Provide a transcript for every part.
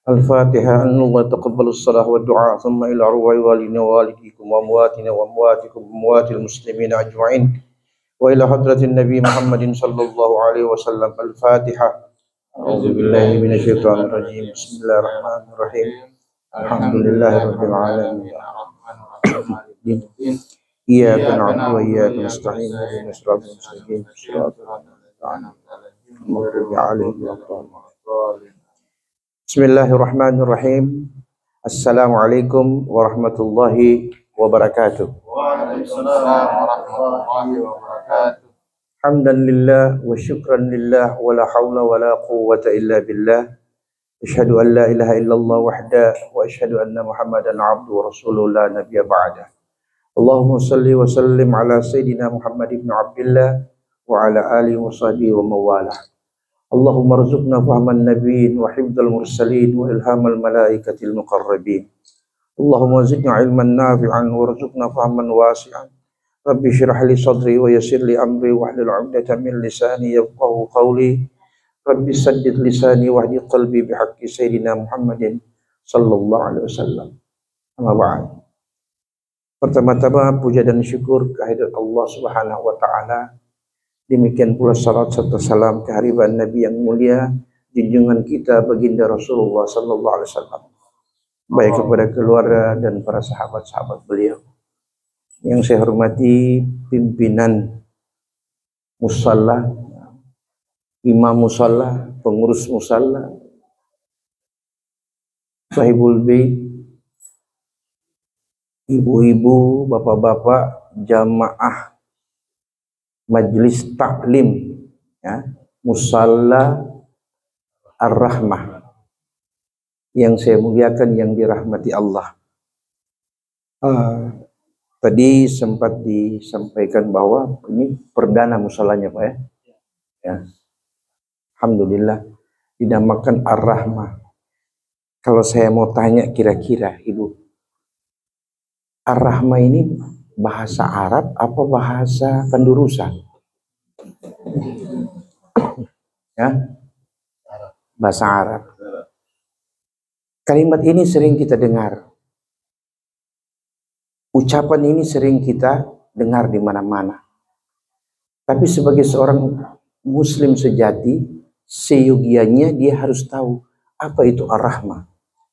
الفاتحة. أن الله تقبل الصلاة والدعاء، ثم إلى أرواح والدينا ووالديكم وأمواتنا وأمواتكم وأموات المسلمين أجمعين، وإلى حضرة النبي محمد صلى الله عليه وسلم. الفاتحة. أعوذ بالله من الشيطان الرجيم. بسم الله الرحمن الرحيم. الحمد لله رب العالمين. إياك نعبد وإياك نستعين. اهدنا الصراط المستقيم صراط المغضوب عليهم ولا الضالين. Bismillahirrahmanirrahim. Assalamualaikum warahmatullahi wabarakatuh. Waalaikumsalam warahmatullahi wabarakatuh. Hamdan lillah wa syukran lillah wa la hawla wa la quwwata illa billah. Asyhadu an la ilaha illallah wahda wa asyhadu anna Muhammadan abduhu wa rasuluhu la nabiyya ba'da. Allahumma salli wa sallim ala sayyidina Muhammad ibn Abdillah wa ala alihi wa sahbihi wa mawalah. Allahumma rzuqna fahman nabiyyin wa hifdzal mursalin wa ilhamal malaikatil muqarrabin. Allahumma zidna ilman nafi'an wa rzuqna fahman wasi'an. Rabbi shrah li sadri wa yassir li amri wa hlul 'uqdatam min lisani yafqahu qawli. Rabbi saddid lisani wa hdi qalbi bihaqqi sayyidina Muhammadin sallallahu alaihi wasallam. Amma ba'd. Pertama-tama puja dan syukur kehadirat Allah Subhanahu wa taala. Demikian pula salat serta salam kehadiran Nabi yang mulia, junjungan kita baginda Rasulullah sallallahu alaihi wasallam, baik kepada keluarga dan para sahabat-sahabat beliau. Yang saya hormati pimpinan musalla, imam musalla, pengurus musalla, sahibul bait, ibu-ibu, bapak-bapak, jamaah Majlis Taklim, ya, Musalla Ar-Rahmah yang saya muliakan, yang dirahmati Allah. Tadi sempat disampaikan bahwa ini perdana musallanya, Pak, ya. Ya. Alhamdulillah dinamakan Ar-Rahmah. Kalau saya mau tanya kira-kira Ibu, Ar-Rahmah ini bahasa Arab apa bahasa Kandurusa? Ya, bahasa Arab. Kalimat ini sering kita dengar. Ucapan ini sering kita dengar di mana-mana. Tapi sebagai seorang muslim sejati, seyogianya dia harus tahu apa itu Ar-Rahmah.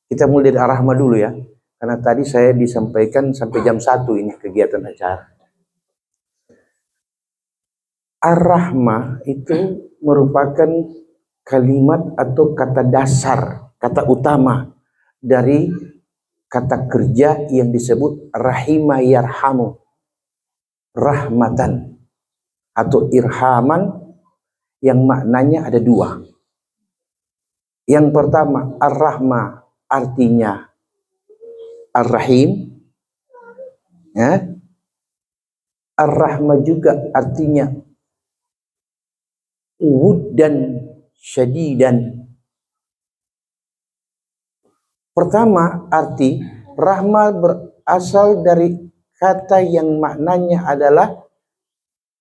Kita mulai dari Ar-Rahmah dulu ya. Karena tadi saya disampaikan sampai jam 1 ini kegiatan acara. Ar-Rahmah itu merupakan kalimat atau kata dasar, kata utama dari kata kerja yang disebut rahima yarhamu, rahmatan atau irhaman, yang maknanya ada dua. Yang pertama, Ar-Rahmah artinya Ar-Rahim, ya. Ar-Rahmah juga artinya wuddan syadidan. Pertama, arti rahmah berasal dari kata yang maknanya adalah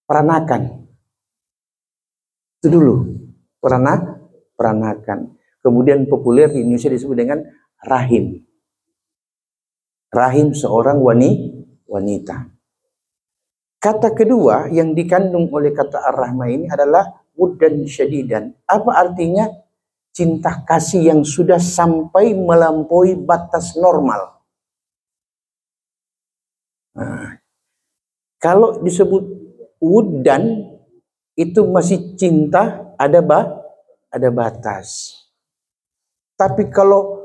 peranakan. Itu dulu, peranakan. Kemudian populer di Indonesia disebut dengan rahim. Rahim seorang wanita. Kata kedua yang dikandung oleh kata Ar-Rahmah ini adalah wuddan syadidan. Apa artinya? Cinta kasih yang sudah sampai melampaui batas normal. Nah, kalau disebut wuddan itu masih cinta, ada batas. Tapi kalau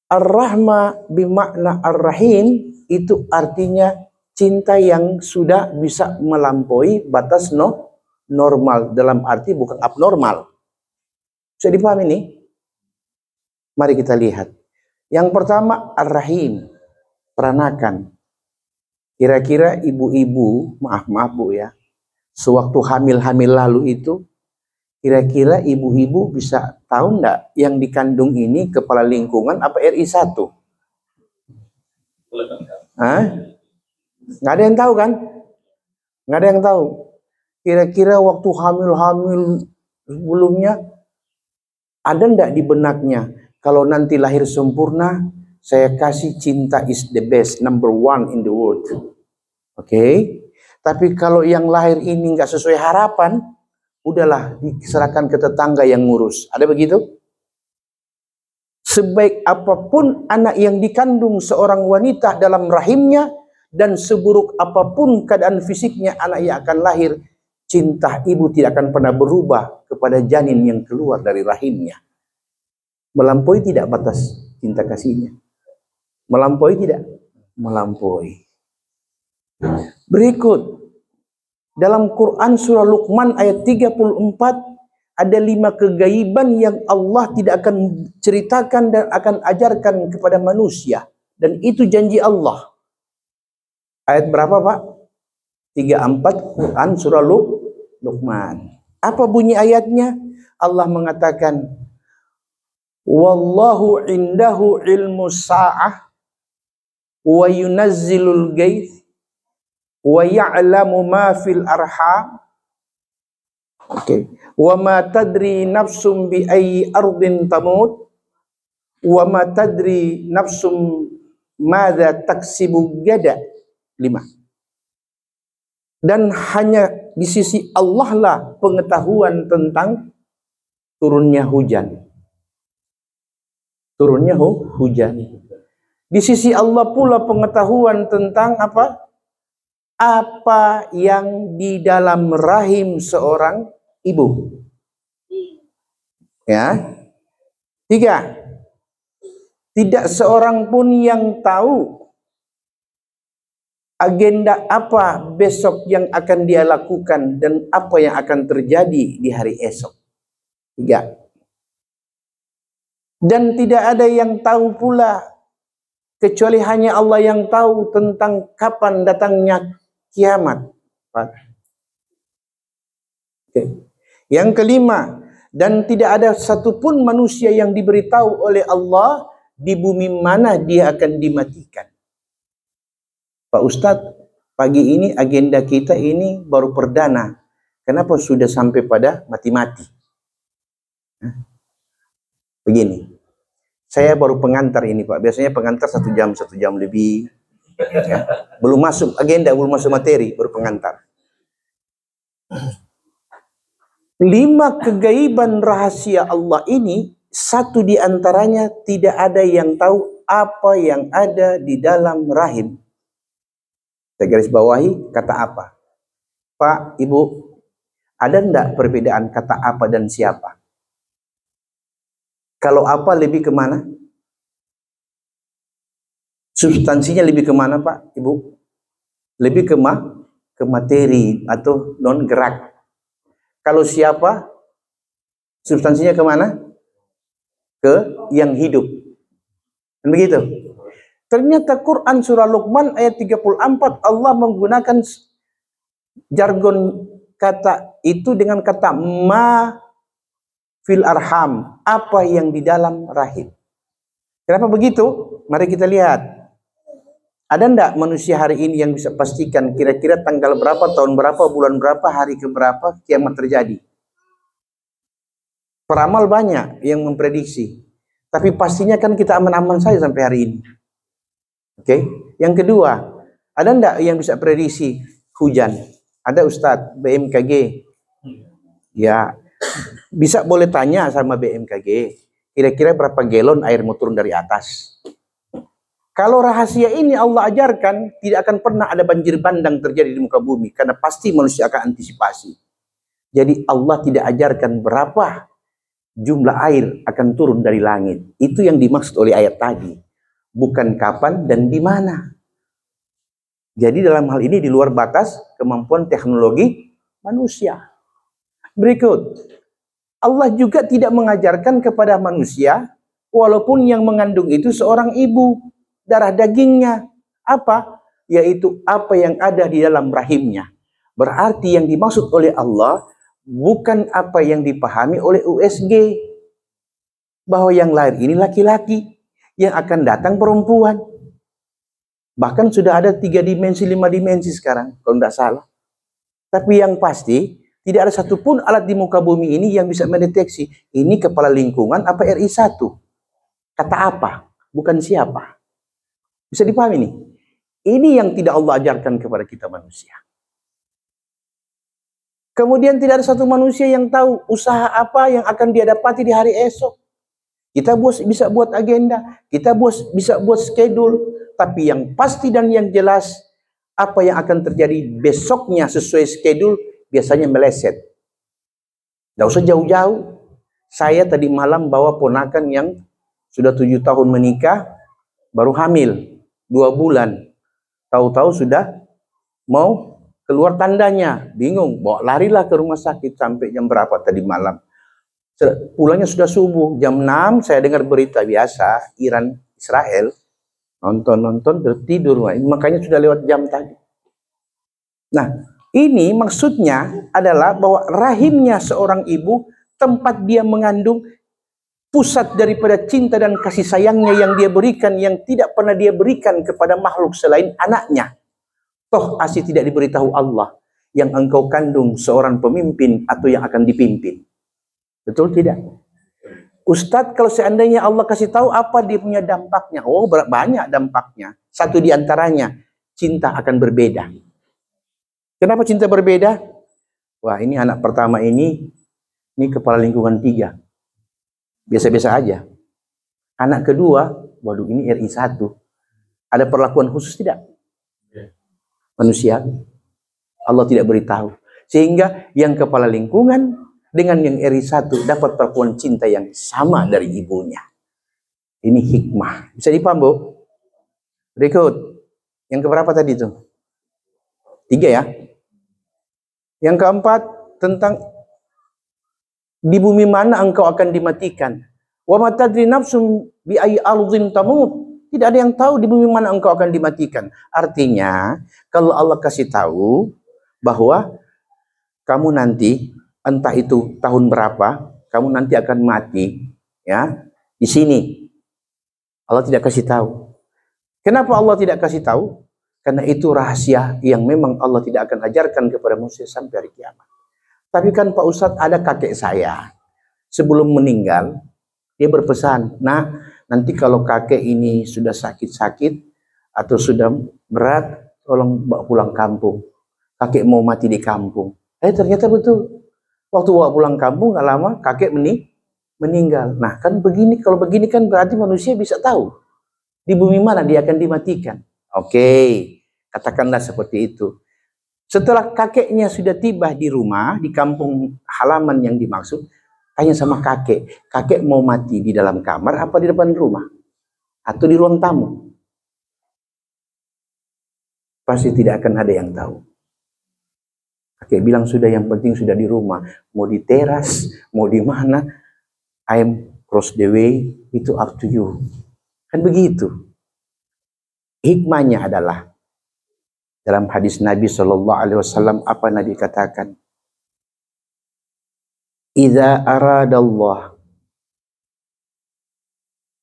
Ar-Rahmah bimakna Ar-Rahim itu artinya cinta yang sudah bisa melampaui batas normal, dalam arti bukan abnormal. Bisa dipahami ini? Mari kita lihat. Yang pertama Ar-Rahim, peranakan. Kira-kira ibu-ibu, maaf Bu ya, sewaktu hamil-hamil lalu itu, kira-kira ibu-ibu bisa tahu enggak yang dikandung ini kepala lingkungan apa RI1? Hah? Nggak ada yang tahu kan? Nggak ada yang tahu. Kira-kira waktu hamil-hamil sebelumnya ada enggak di benaknya kalau nanti lahir sempurna, saya kasih cinta is the best, number one in the world. Oke? Tapi kalau yang lahir ini nggak sesuai harapan, udahlah diserahkan ke tetangga yang ngurus. Ada begitu? Sebaik apapun anak yang dikandung seorang wanita dalam rahimnya, dan seburuk apapun keadaan fisiknya anak yang akan lahir, cinta ibu tidak akan pernah berubah kepada janin yang keluar dari rahimnya. Melampaui tidak batas cinta kasihnya? Melampaui tidak? Melampaui. Berikut, dalam Quran surah Luqman ayat 34, ada 5 kegaiban yang Allah tidak akan ceritakan dan akan ajarkan kepada manusia. Dan itu janji Allah. Ayat berapa, Pak? 34 Quran surah Luqman. Apa bunyi ayatnya? Allah mengatakan, wallahu indahu ilmu sa'ah wa yunazzilul gaith wa ya'lamu ma fil arham. Oke. Wa ma tadri nafsum bi ayyi ardin tamut wa ma tadri nafsum madza taksibu gada. 5. Dan hanya di sisi Allah lah pengetahuan tentang turunnya hujan. Turunnya hujan. Di sisi Allah pula pengetahuan tentang apa? Apa yang di dalam rahim seorang ibu. Ya. 3. Tidak seorang pun yang tahu agenda apa besok yang akan dia lakukan dan apa yang akan terjadi di hari esok. 3. Dan tidak ada yang tahu pula kecuali hanya Allah yang tahu tentang kapan datangnya kiamat. Oke. Yang kelima, dan tidak ada satupun manusia yang diberitahu oleh Allah di bumi mana dia akan dimatikan. Pak Ustadz, pagi ini agenda kita ini baru perdana. Kenapa sudah sampai pada mati-mati? Begini, saya baru pengantar ini Pak. Biasanya pengantar 1 jam lebih. Ya. Belum masuk agenda, belum masuk materi, baru pengantar. 5 kegaiban rahasia Allah ini, 1 di antaranya tidak ada yang tahu apa yang ada di dalam rahim. Saya garis bawahi kata apa. Pak, Ibu, ada enggak perbedaan kata apa dan siapa? Kalau apa lebih kemana? Substansinya lebih kemana Pak, Ibu? Lebih ke materi atau non gerak. Kalau siapa, substansinya kemana? Ke yang hidup. Dan begitu. Ternyata Quran surah Luqman ayat 34 Allah menggunakan jargon kata itu dengan kata ma fil arham, apa yang di dalam rahim. Kenapa begitu? Mari kita lihat. Ada enggak manusia hari ini yang bisa pastikan kira-kira tanggal berapa, tahun berapa, bulan berapa, hari ke berapa kiamat terjadi? Peramal banyak yang memprediksi. Tapi pastinya kan kita aman-aman saja sampai hari ini. Oke. Yang kedua, ada enggak yang bisa prediksi hujan? Ada Ustadz BMKG. Ya, bisa boleh tanya sama BMKG, kira-kira berapa galon air mau turun dari atas. Kalau rahasia ini Allah ajarkan, tidak akan pernah ada banjir bandang terjadi di muka bumi, karena pasti manusia akan antisipasi. Jadi Allah tidak ajarkan berapa jumlah air akan turun dari langit. Itu yang dimaksud oleh ayat tadi. Bukan kapan dan di mana. Jadi dalam hal ini di luar batas kemampuan teknologi manusia. Berikut, Allah juga tidak mengajarkan kepada manusia, walaupun yang mengandung itu seorang ibu, darah dagingnya. Apa? Yaitu apa yang ada di dalam rahimnya. Berarti yang dimaksud oleh Allah bukan apa yang dipahami oleh USG, bahwa yang lahir ini laki-laki, yang akan datang perempuan. Bahkan sudah ada 3 dimensi, 5 dimensi sekarang, kalau tidak salah. Tapi yang pasti, tidak ada satupun alat di muka bumi ini yang bisa mendeteksi ini kepala lingkungan apa RI1. Kata apa? Bukan siapa. Bisa dipahami nih? Ini yang tidak Allah ajarkan kepada kita manusia. Kemudian tidak ada satu manusia yang tahu usaha apa yang akan dia dapati di hari esok. Kita bisa buat agenda, kita bisa buat schedule, tapi yang pasti dan yang jelas apa yang akan terjadi besoknya sesuai schedule biasanya meleset. Tidak usah jauh-jauh. Saya tadi malam bawa ponakan yang sudah 7 tahun menikah, baru hamil 2 bulan. Tahu-tahu sudah mau keluar tandanya, bingung, larilah ke rumah sakit sampai jam berapa tadi malam. Pulangnya sudah subuh, jam 6 saya dengar berita biasa, Iran, Israel, nonton, tertidur, makanya sudah lewat jam tadi. Nah, ini maksudnya adalah bahwa rahimnya seorang ibu, tempat dia mengandung, pusat daripada cinta dan kasih sayangnya yang dia berikan, yang tidak pernah dia berikan kepada makhluk selain anaknya. Toh asli tidak diberitahu Allah yang engkau kandung seorang pemimpin atau yang akan dipimpin. Betul tidak? Ustadz, kalau seandainya Allah kasih tahu apa dia punya dampaknya? Oh, banyak dampaknya. Satu di antaranya, cinta akan berbeda. Kenapa cinta berbeda? Wah, ini anak pertama ini kepala lingkungan 3. Biasa-biasa aja. Anak kedua, waduh ini RI 1. Ada perlakuan khusus tidak? Manusia. Allah tidak beritahu. Sehingga yang kepala lingkungan dengan yang RI 1 dapat perlakuan cinta yang sama dari ibunya. Ini hikmah. Bisa dipaham, Bu? Berikut. Yang keberapa tadi itu? 3 ya. Yang keempat tentang di bumi mana engkau akan dimatikan. Wa ma tadri nafsum bi ayyi ardhin tamut. Tidak ada yang tahu di bumi mana engkau akan dimatikan. Artinya, kalau Allah kasih tahu bahwa kamu nanti entah itu tahun berapa, kamu nanti akan mati, ya, di sini. Allah tidak kasih tahu. Kenapa Allah tidak kasih tahu? Karena itu rahasia yang memang Allah tidak akan ajarkan kepada manusia sampai hari kiamat. Tapi kan Pak Ustadz, ada kakek saya. Sebelum meninggal, dia berpesan, nah nanti kalau kakek ini sudah sakit-sakit atau sudah berat, tolong bawa pulang kampung. Kakek mau mati di kampung. Ternyata betul. Waktu bawa pulang kampung gak lama kakek meninggal. Nah kan begini, kalau begini kan berarti manusia bisa tahu di bumi mana dia akan dimatikan. Oke, katakanlah seperti itu. Setelah kakeknya sudah tiba di rumah, di kampung halaman yang dimaksud, tanya sama kakek, kakek mau mati di dalam kamar apa di depan rumah? Atau di ruang tamu? Pasti tidak akan ada yang tahu. Kakek bilang sudah, yang penting sudah di rumah. Mau di teras, mau di mana, I'm cross the way, itu up to you. Kan begitu. Hikmahnya adalah dalam hadis Nabi SAW, apa Nabi katakan? Idza aradallah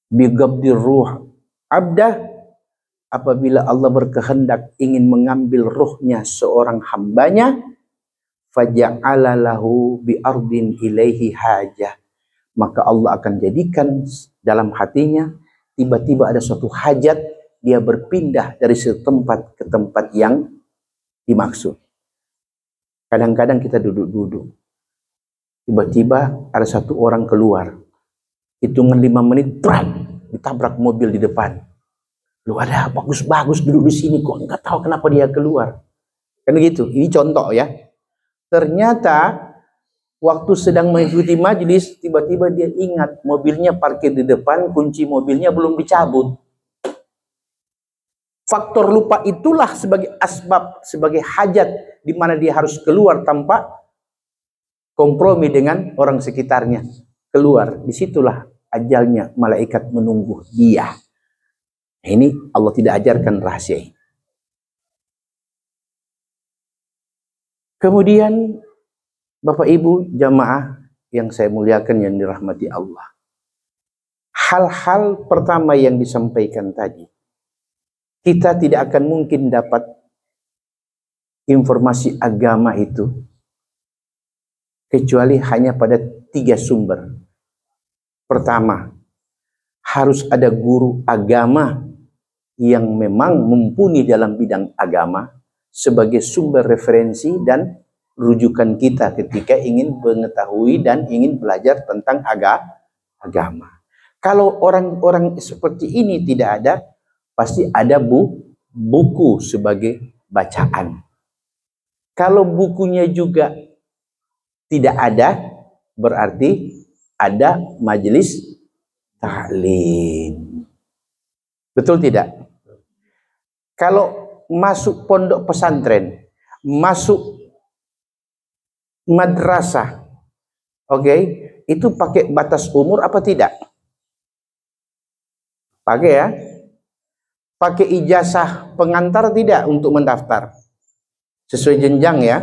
bigabdir ruh abdah, apabila Allah berkehendak ingin mengambil ruhnya seorang hambanya, faja'ala lahu bi ardin ilaihi hajah, maka Allah akan jadikan dalam hatinya tiba-tiba ada suatu hajat, dia berpindah dari satu tempat ke tempat yang dimaksud. Kadang-kadang kita duduk-duduk, tiba-tiba ada satu orang keluar, hitungan 5 menit, ditabrak mobil di depan. Lu ada bagus-bagus duduk di sini, kok nggak tahu kenapa dia keluar. Kan begitu. Ini contoh ya. Ternyata waktu sedang mengikuti majelis, tiba-tiba dia ingat mobilnya parkir di depan, kunci mobilnya belum dicabut. Faktor lupa itulah sebagai asbab, sebagai hajat di mana dia harus keluar tanpa kompromi dengan orang sekitarnya. Keluar, disitulah ajalnya, malaikat menunggu dia. Ini Allah tidak ajarkan rahasia ini. Kemudian Bapak Ibu jamaah yang saya muliakan, yang dirahmati Allah, hal-hal pertama yang disampaikan tadi, kita tidak akan mungkin dapat informasi agama itu kecuali hanya pada 3 sumber. Pertama, harus ada guru agama yang memang mumpuni dalam bidang agama sebagai sumber referensi dan rujukan kita ketika ingin mengetahui dan ingin belajar tentang agama. Kalau orang-orang seperti ini tidak ada, pasti ada buku sebagai bacaan. Kalau bukunya juga tidak ada, berarti ada majelis taklim. Betul tidak? Kalau masuk pondok pesantren, masuk madrasah, oke, itu pakai batas umur apa tidak? Pakai ya. Pakai ijazah pengantar tidak untuk mendaftar? Sesuai jenjang ya.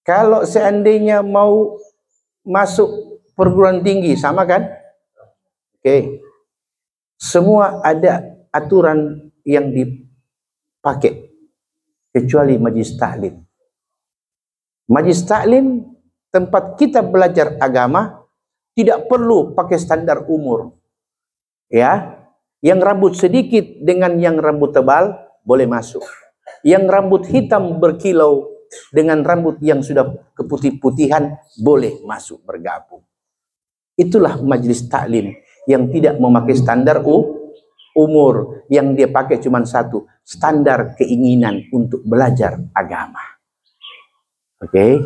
Kalau seandainya mau masuk perguruan tinggi, sama kan? Oke. Semua ada aturan yang dipakai kecuali majlis taklim. Majlis taklim tempat kita belajar agama tidak perlu pakai standar umur. Ya, yang rambut sedikit dengan yang rambut tebal boleh masuk. Yang rambut hitam berkilau dengan rambut yang sudah keputih-putihan boleh masuk bergabung. Itulah majlis taklim yang tidak memakai standar umur, yang dia pakai cuma satu, standar keinginan untuk belajar agama. Oke.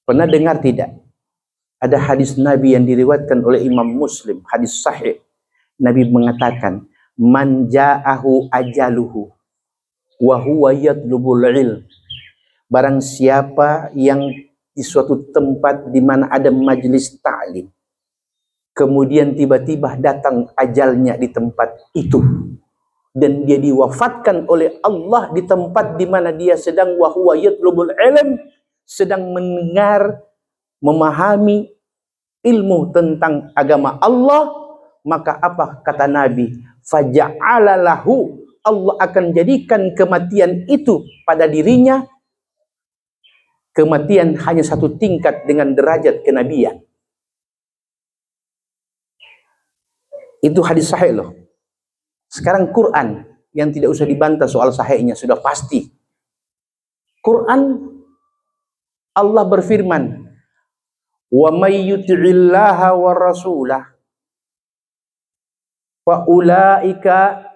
Pernah dengar tidak? Ada hadis Nabi yang diriwayatkan oleh Imam Muslim, hadis sahih. Nabi mengatakan, "Man ja'ahu ajaluhu wa huwa yatlubul ilm." Barang siapa yang di suatu tempat di mana ada majelis ta'lim, kemudian tiba-tiba datang ajalnya di tempat itu, dan dia diwafatkan oleh Allah di tempat di mana dia sedang wa huwa yatlubul ilm, sedang mendengar, memahami ilmu tentang agama Allah, maka apa kata Nabi? Faja'ala lahu, Allah akan jadikan kematian itu pada dirinya kematian hanya satu tingkat dengan derajat kenabian. Itu hadis sahih loh. Sekarang Quran yang tidak usah dibantah soal sahihnya, sudah pasti. Quran Allah berfirman, "Wa may yuti'illaha wa rasulah fa ulaika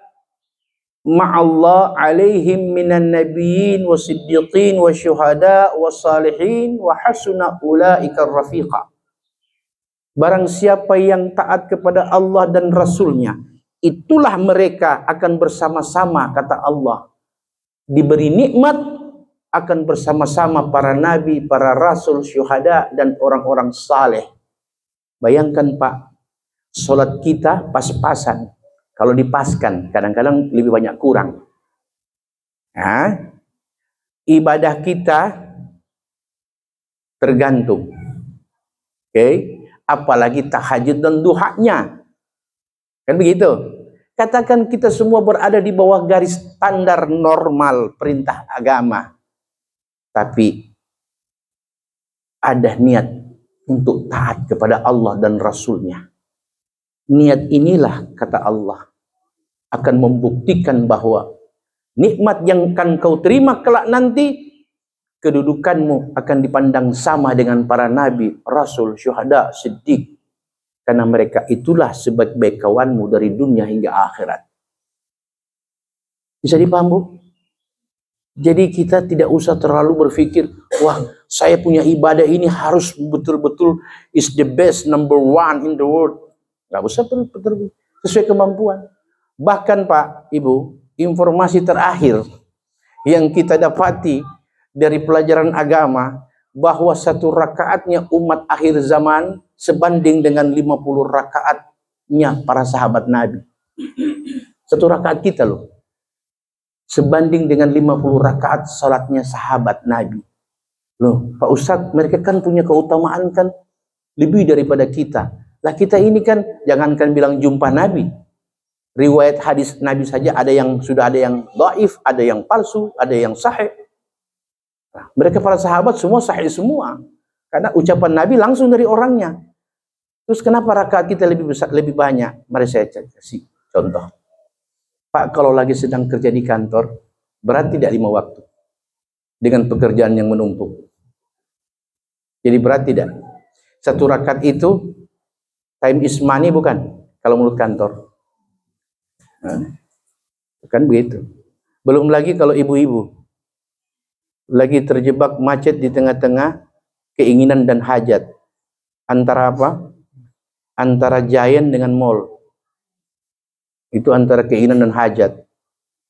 ma'allah alaihim minan nabiyyin wasiddiqin wasyuhada wassalihin wa hasuna ulaika rafiqa." Barang siapa yang taat kepada Allah dan Rasulnya, itulah mereka akan bersama-sama, kata Allah, diberi nikmat, akan bersama-sama para nabi, para rasul, syuhada, dan orang-orang saleh. Bayangkan Pak, sholat kita pas-pasan. Kalau dipaskan, kadang-kadang lebih banyak kurang. Nah, ibadah kita tergantung. Oke, apalagi tahajud dan duhanya. Kan begitu? Katakan kita semua berada di bawah garis standar normal perintah agama. Tapi ada niat untuk taat kepada Allah dan Rasulnya. Niat inilah, kata Allah, akan membuktikan bahwa nikmat yang akan kau terima kelak nanti, kedudukanmu akan dipandang sama dengan para nabi, rasul, syuhada, siddiq. Karena mereka itulah sebaik-baik kawanmu dari dunia hingga akhirat. Bisa dipaham, Bu? Jadi kita tidak usah terlalu berpikir, wah saya punya ibadah ini harus betul-betul is the best, number one in the world. Gak usah betul-betul sesuai kemampuan. Bahkan Pak, Ibu, informasi terakhir yang kita dapati dari pelajaran agama, bahwa satu rakaatnya umat akhir zaman sebanding dengan 50 rakaatnya para sahabat Nabi. Satu rakaat kita loh, sebanding dengan 50 rakaat salatnya sahabat Nabi. Loh, Pak Ustadz, mereka kan punya keutamaan kan lebih daripada kita. Lah kita ini kan jangankan bilang jumpa Nabi. Riwayat hadis Nabi saja ada yang sudah ada yang dhaif, ada yang palsu, ada yang sahih. Nah, mereka para sahabat semua sahih semua. Karena ucapan Nabi langsung dari orangnya. Terus kenapa rakaat kita lebih besar, lebih banyak? Mari saya kasih contoh. Pak, kalau lagi sedang kerja di kantor, berat tidak 5 waktu? Dengan pekerjaan yang menumpuk. Jadi berat tidak? Satu rakaat itu, time is money bukan? Kalau menurut kantor. Nah, kan begitu. Belum lagi kalau ibu-ibu. Lagi terjebak macet di tengah-tengah keinginan dan hajat. Antara apa? Antara Giant dengan mall. Itu antara keinginan dan hajat.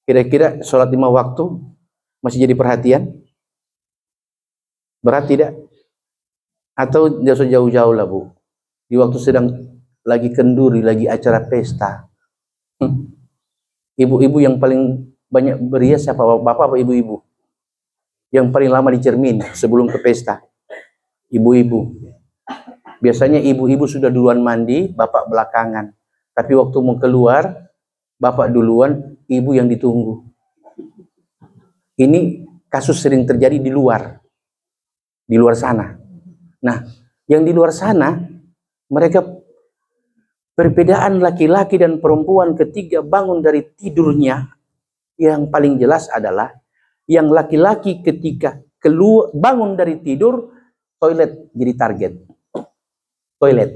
Kira-kira sholat 5 waktu masih jadi perhatian? Berat tidak? Atau tidak usah jauh-jauh lah Bu. Di waktu sedang lagi kenduri, lagi acara pesta. Ibu-ibu yang paling banyak berias siapa? Bapak apa ibu-ibu? Yang paling lama di cermin sebelum ke pesta? Ibu-ibu. Biasanya ibu-ibu sudah duluan mandi, bapak belakangan. Tapi waktu mau keluar, bapak duluan, ibu yang ditunggu. Ini kasus sering terjadi di luar sana. Nah, yang di luar sana, mereka perbedaan laki-laki dan perempuan ketika bangun dari tidurnya, yang paling jelas adalah yang laki-laki ketika keluar bangun dari tidur, toilet jadi target. Toilet.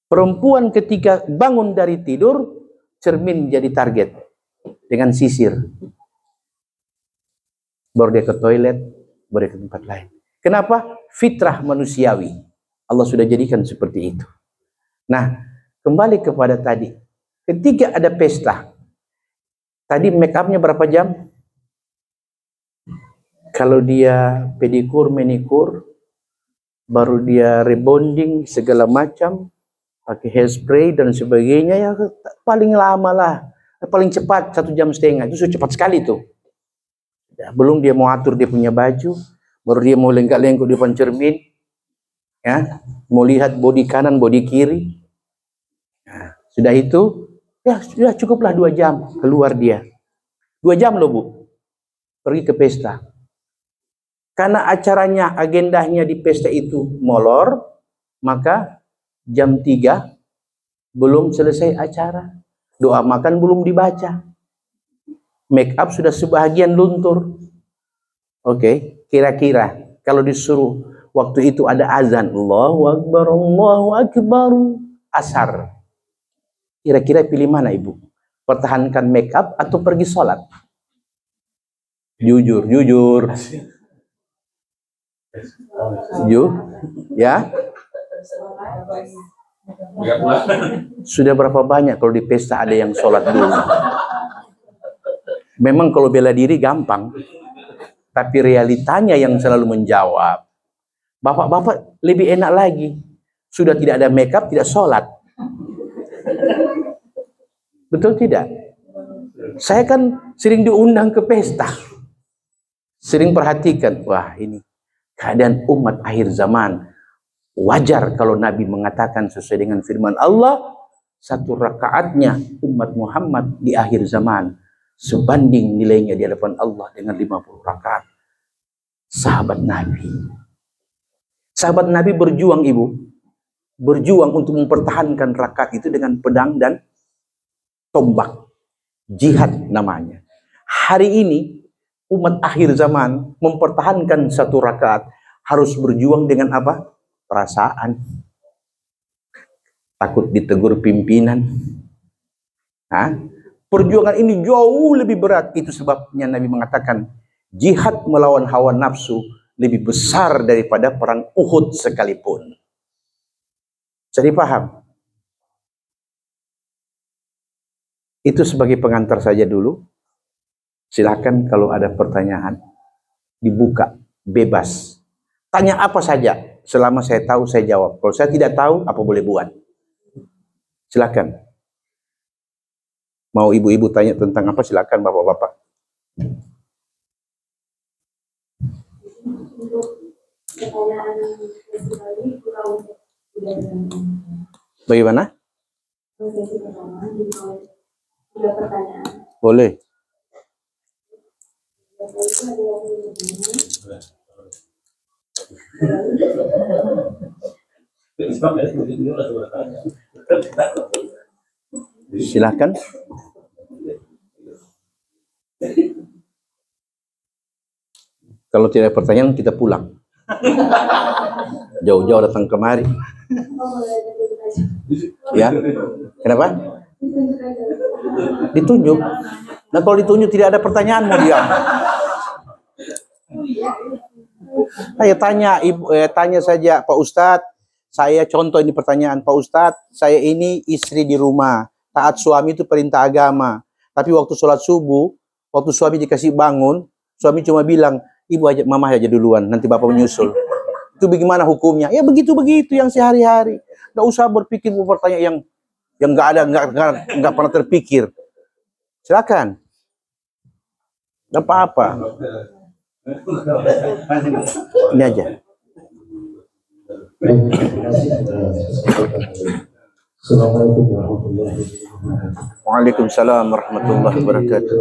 Perempuan ketika bangun dari tidur, cermin jadi target dengan sisir. Baru dia ke toilet, baru dia ke tempat lain. Kenapa? Fitrah manusiawi. Allah sudah jadikan seperti itu. Nah, kembali kepada tadi. Ketika ada pesta, tadi make up-nya berapa jam? Kalau dia pedikur, manikur, baru dia rebonding segala macam, pakai hairspray dan sebagainya, ya paling lama lah, paling cepat 1,5 jam, itu sudah cepat sekali tuh. Ya, belum dia mau atur dia punya baju, baru dia mau lenggak-lenggok di depan cermin, ya, mau lihat body kanan, body kiri. Nah, sudah itu, ya sudah cukuplah 2 jam keluar dia. 2 jam loh Bu, pergi ke pesta. Karena acaranya, agendanya di pesta itu molor, maka jam 3 belum selesai acara. Doa makan belum dibaca. Make up sudah sebahagian luntur. Oke, kira-kira kalau disuruh waktu itu ada azan, Allahu Akbar, asar. Kira-kira pilih mana Ibu? Pertahankan make up atau pergi sholat? Jujur. Ya? Sudah berapa banyak kalau di pesta ada yang sholat dulu? Memang kalau bela diri gampang, tapi realitanya yang selalu menjawab. Bapak-bapak lebih enak lagi. Sudah tidak ada makeup, tidak sholat. Betul tidak? Saya kan sering diundang ke pesta. Sering perhatikan, wah ini keadaan umat akhir zaman. Wajar kalau Nabi mengatakan sesuai dengan firman Allah, 1 rakaatnya umat Muhammad di akhir zaman sebanding nilainya di hadapan Allah dengan 50 rakaat sahabat Nabi. Sahabat Nabi berjuang Ibu, berjuang untuk mempertahankan rakaat itu dengan pedang dan tombak. Jihad namanya. Hari ini umat akhir zaman mempertahankan 1 rakaat harus berjuang dengan apa? Perasaan. Takut ditegur pimpinan. Perjuangan ini jauh lebih berat. Itu sebabnya Nabi mengatakan jihad melawan hawa nafsu lebih besar daripada perang Uhud sekalipun. Jadi paham? Itu sebagai pengantar saja dulu. Silakan kalau ada pertanyaan dibuka bebas. Tanya apa saja. Selama saya tahu, saya jawab. Kalau saya tidak tahu, apa boleh buat? Silakan. Mau ibu-ibu tanya tentang apa, silakan bapak-bapak. Bagaimana? Boleh. Silakan. Kalau tidak ada pertanyaan kita pulang. Jauh-jauh datang kemari. Ya, kenapa? Ditunjuk. Nah kalau ditunjuk tidak ada pertanyaan mau diam. Saya tanya, tanya saja Pak Ustadz. Saya contoh ini pertanyaan Pak Ustadz. Saya ini istri di rumah. Taat suami itu perintah agama. Tapi waktu sholat subuh, waktu suami dikasih bangun, suami cuma bilang, ibu aja, mama aja duluan, nanti bapak menyusul. Itu bagaimana hukumnya? Ya begitu-begitu yang sehari-hari. Nggak usah berpikir pertanyaan yang nggak pernah terpikir. Silakan. Nggak apa-apa. Ini aja. Assalamualaikum warahmatullahi wabarakatuh. Waalaikumsalam warahmatullahi wabarakatuh.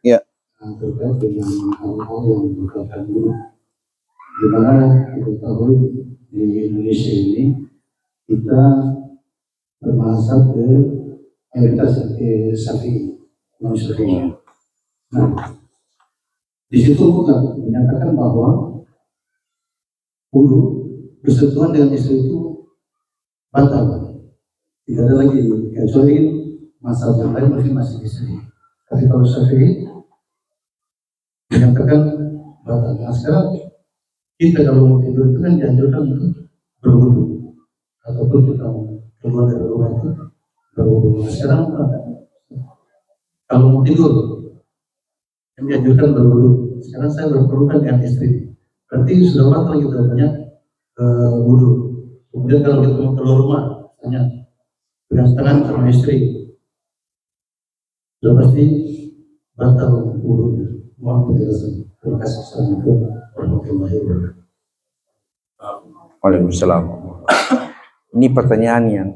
Ya. Terkait dengan hal-hal yang berkaitan dulu, di mana kita tahu di Indonesia ini kita bermazhab ke mayoritas Syafi'i, non-Syafi'i. Nah, di situ bukan menyatakan bahwa wudu bersentuhan dengan istri itu batal. Tidak ada lagi kecuali mazhab yang lain masing-masing istri. Tapi kalau Syafi'i menyatakan batal. Nah sekarang kita kalau mau tidur itu kan dianjurkan untuk berwudu ataupun kita mau keluar dari rumah itu berwudu. Nah sekarang kalau mau tidur yang dianjurkan berwudu. Sekarang saya berpelukan dengan istri. Berarti sudah batal kita punya wudu. Kemudian kalau kita mau keluar rumah, misalnya pegang tangan sama istri, sudah pasti batal wudunya. Mohon penjelasan. Terima kasih. Assalamualaikum warahmatullahi wabarakatuh. Waalaikumsalam. Ini pertanyaan yang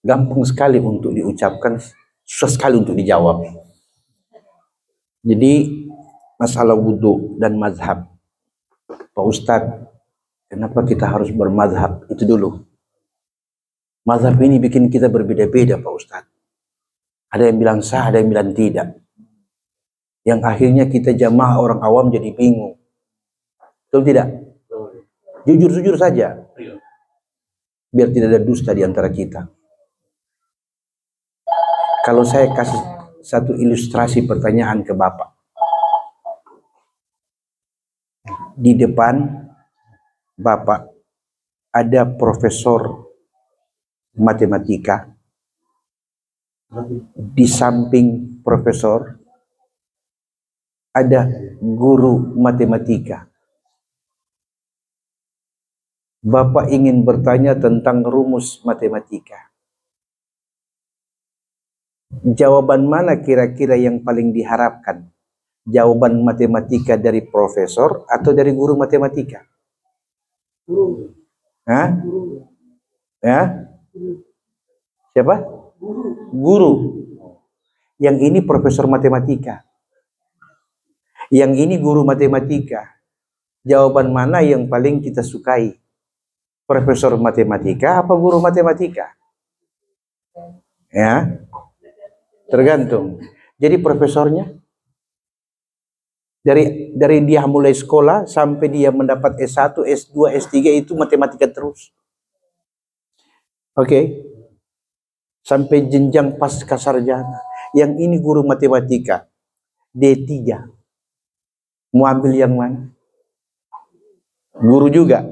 gampang sekali untuk diucapkan, susah sekali untuk dijawab. Jadi masalah wudhu dan mazhab, Pak Ustadz, kenapa kita harus bermazhab? Itu dulu. Mazhab ini bikin kita berbeda-beda, Pak Ustadz. Ada yang bilang sah, ada yang bilang tidak. Yang akhirnya kita jamaah orang awam jadi bingung. Betul tidak? Jujur-jujur saja. Biar tidak ada dusta di antara kita. Kalau saya kasih satu ilustrasi pertanyaan ke Bapak. Di depan Bapak ada profesor matematika. Di samping profesor ada guru matematika. Bapak ingin bertanya tentang rumus matematika. Jawaban mana kira-kira yang paling diharapkan? Jawaban matematika dari profesor atau dari guru matematika? Hah? Ya? Siapa? Guru. Yang ini profesor matematika. Yang ini guru matematika. Jawaban mana yang paling kita sukai? Profesor matematika apa guru matematika? Ya, tergantung. Jadi profesornya dari dia mulai sekolah sampai dia mendapat S1, S2, S3 itu matematika terus. Oke. Sampai jenjang pasca sarjana. Yang ini guru matematika D3. Mau ambil yang mana? Guru juga.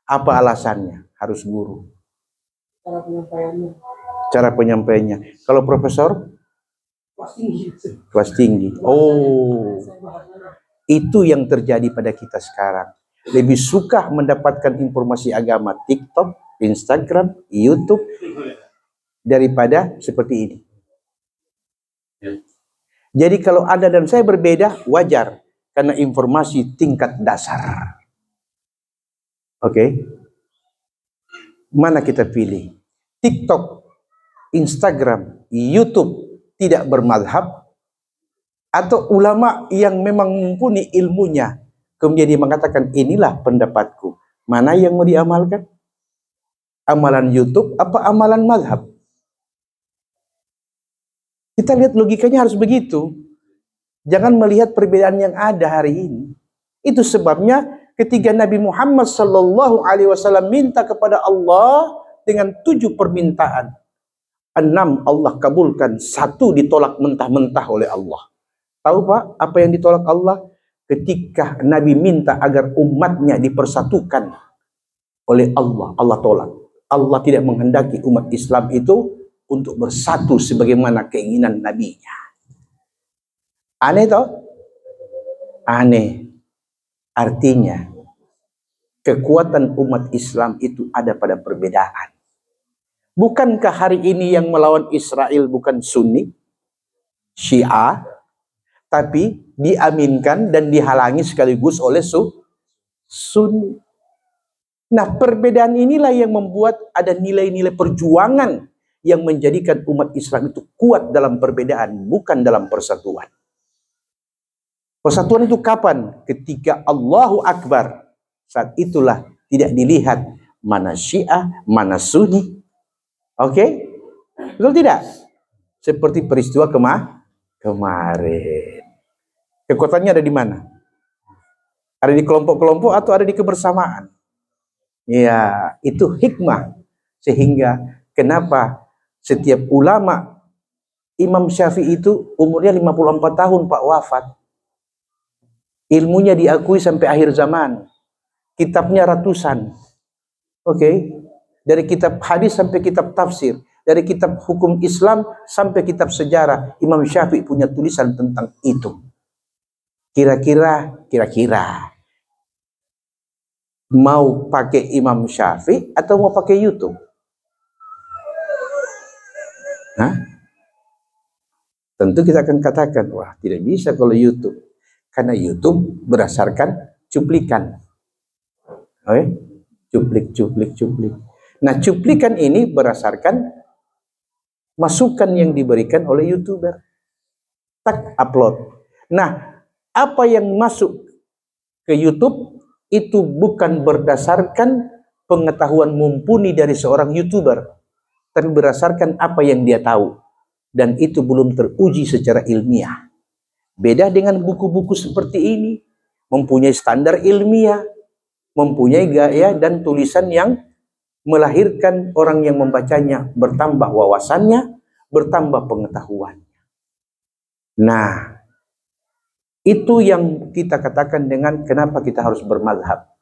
Apa alasannya harus guru? Cara penyampaiannya. Kalau profesor? Kelas tinggi. Oh, itu yang terjadi pada kita sekarang. Lebih suka mendapatkan informasi agama TikTok, Instagram, YouTube daripada seperti ini. Jadi kalau Anda dan saya berbeda, wajar. Karena informasi tingkat dasar. Oke. Mana kita pilih? TikTok, Instagram, YouTube tidak bermadhab, atau ulama yang memang mumpuni ilmunya kemudian dia mengatakan inilah pendapatku, mana yang mau diamalkan? Amalan YouTube apa amalan mazhab? Kita lihat logikanya harus begitu. Jangan melihat perbedaan yang ada hari ini. Itu sebabnya ketika Nabi Muhammad SAW minta kepada Allah dengan 7 permintaan. 6 Allah kabulkan, 1 ditolak mentah-mentah oleh Allah. Tahu Pak, apa yang ditolak Allah? Ketika Nabi minta agar umatnya dipersatukan oleh Allah, Allah tolak. Allah tidak menghendaki umat Islam itu untuk bersatu sebagaimana keinginan Nabi-Nya. Aneh toh? Aneh. Artinya, kekuatan umat Islam itu ada pada perbedaan. Bukankah hari ini yang melawan Israel bukan Sunni, Syiah, tapi diaminkan dan dihalangi sekaligus oleh Sunni. Nah, perbedaan inilah yang membuat ada nilai-nilai perjuangan yang menjadikan umat Islam itu kuat dalam perbedaan, bukan dalam persatuan. Persatuan itu kapan? Ketika Allahu Akbar. Saat itulah tidak dilihat mana Syiah, mana Sunni. Oke? Betul tidak? Seperti peristiwa kemarin. Kekuatannya ada di mana? Ada di kelompok-kelompok atau ada di kebersamaan? Ya, itu hikmah. Sehingga kenapa setiap ulama, Imam Syafi'i itu umurnya 54 tahun Pak wafat. Ilmunya diakui sampai akhir zaman. Kitabnya ratusan. Oke? Dari kitab hadis sampai kitab tafsir. Dari kitab hukum Islam sampai kitab sejarah. Imam Syafi'i punya tulisan tentang itu. Kira-kira mau pakai Imam Syafi'i atau mau pakai YouTube? Hah? Tentu kita akan katakan, wah tidak bisa kalau YouTube. Karena YouTube berdasarkan cuplikan. Oke? Cuplik. Nah, cuplikan ini berdasarkan masukan yang diberikan oleh YouTuber. Tak upload. Nah, apa yang masuk ke YouTube itu bukan berdasarkan pengetahuan mumpuni dari seorang YouTuber, tapi berdasarkan apa yang dia tahu. Dan itu belum teruji secara ilmiah. Beda dengan buku-buku seperti ini, mempunyai standar ilmiah, mempunyai gaya dan tulisan yang melahirkan orang yang membacanya bertambah wawasannya, bertambah pengetahuannya. Nah, itu yang kita katakan dengan kenapa kita harus bermadhab.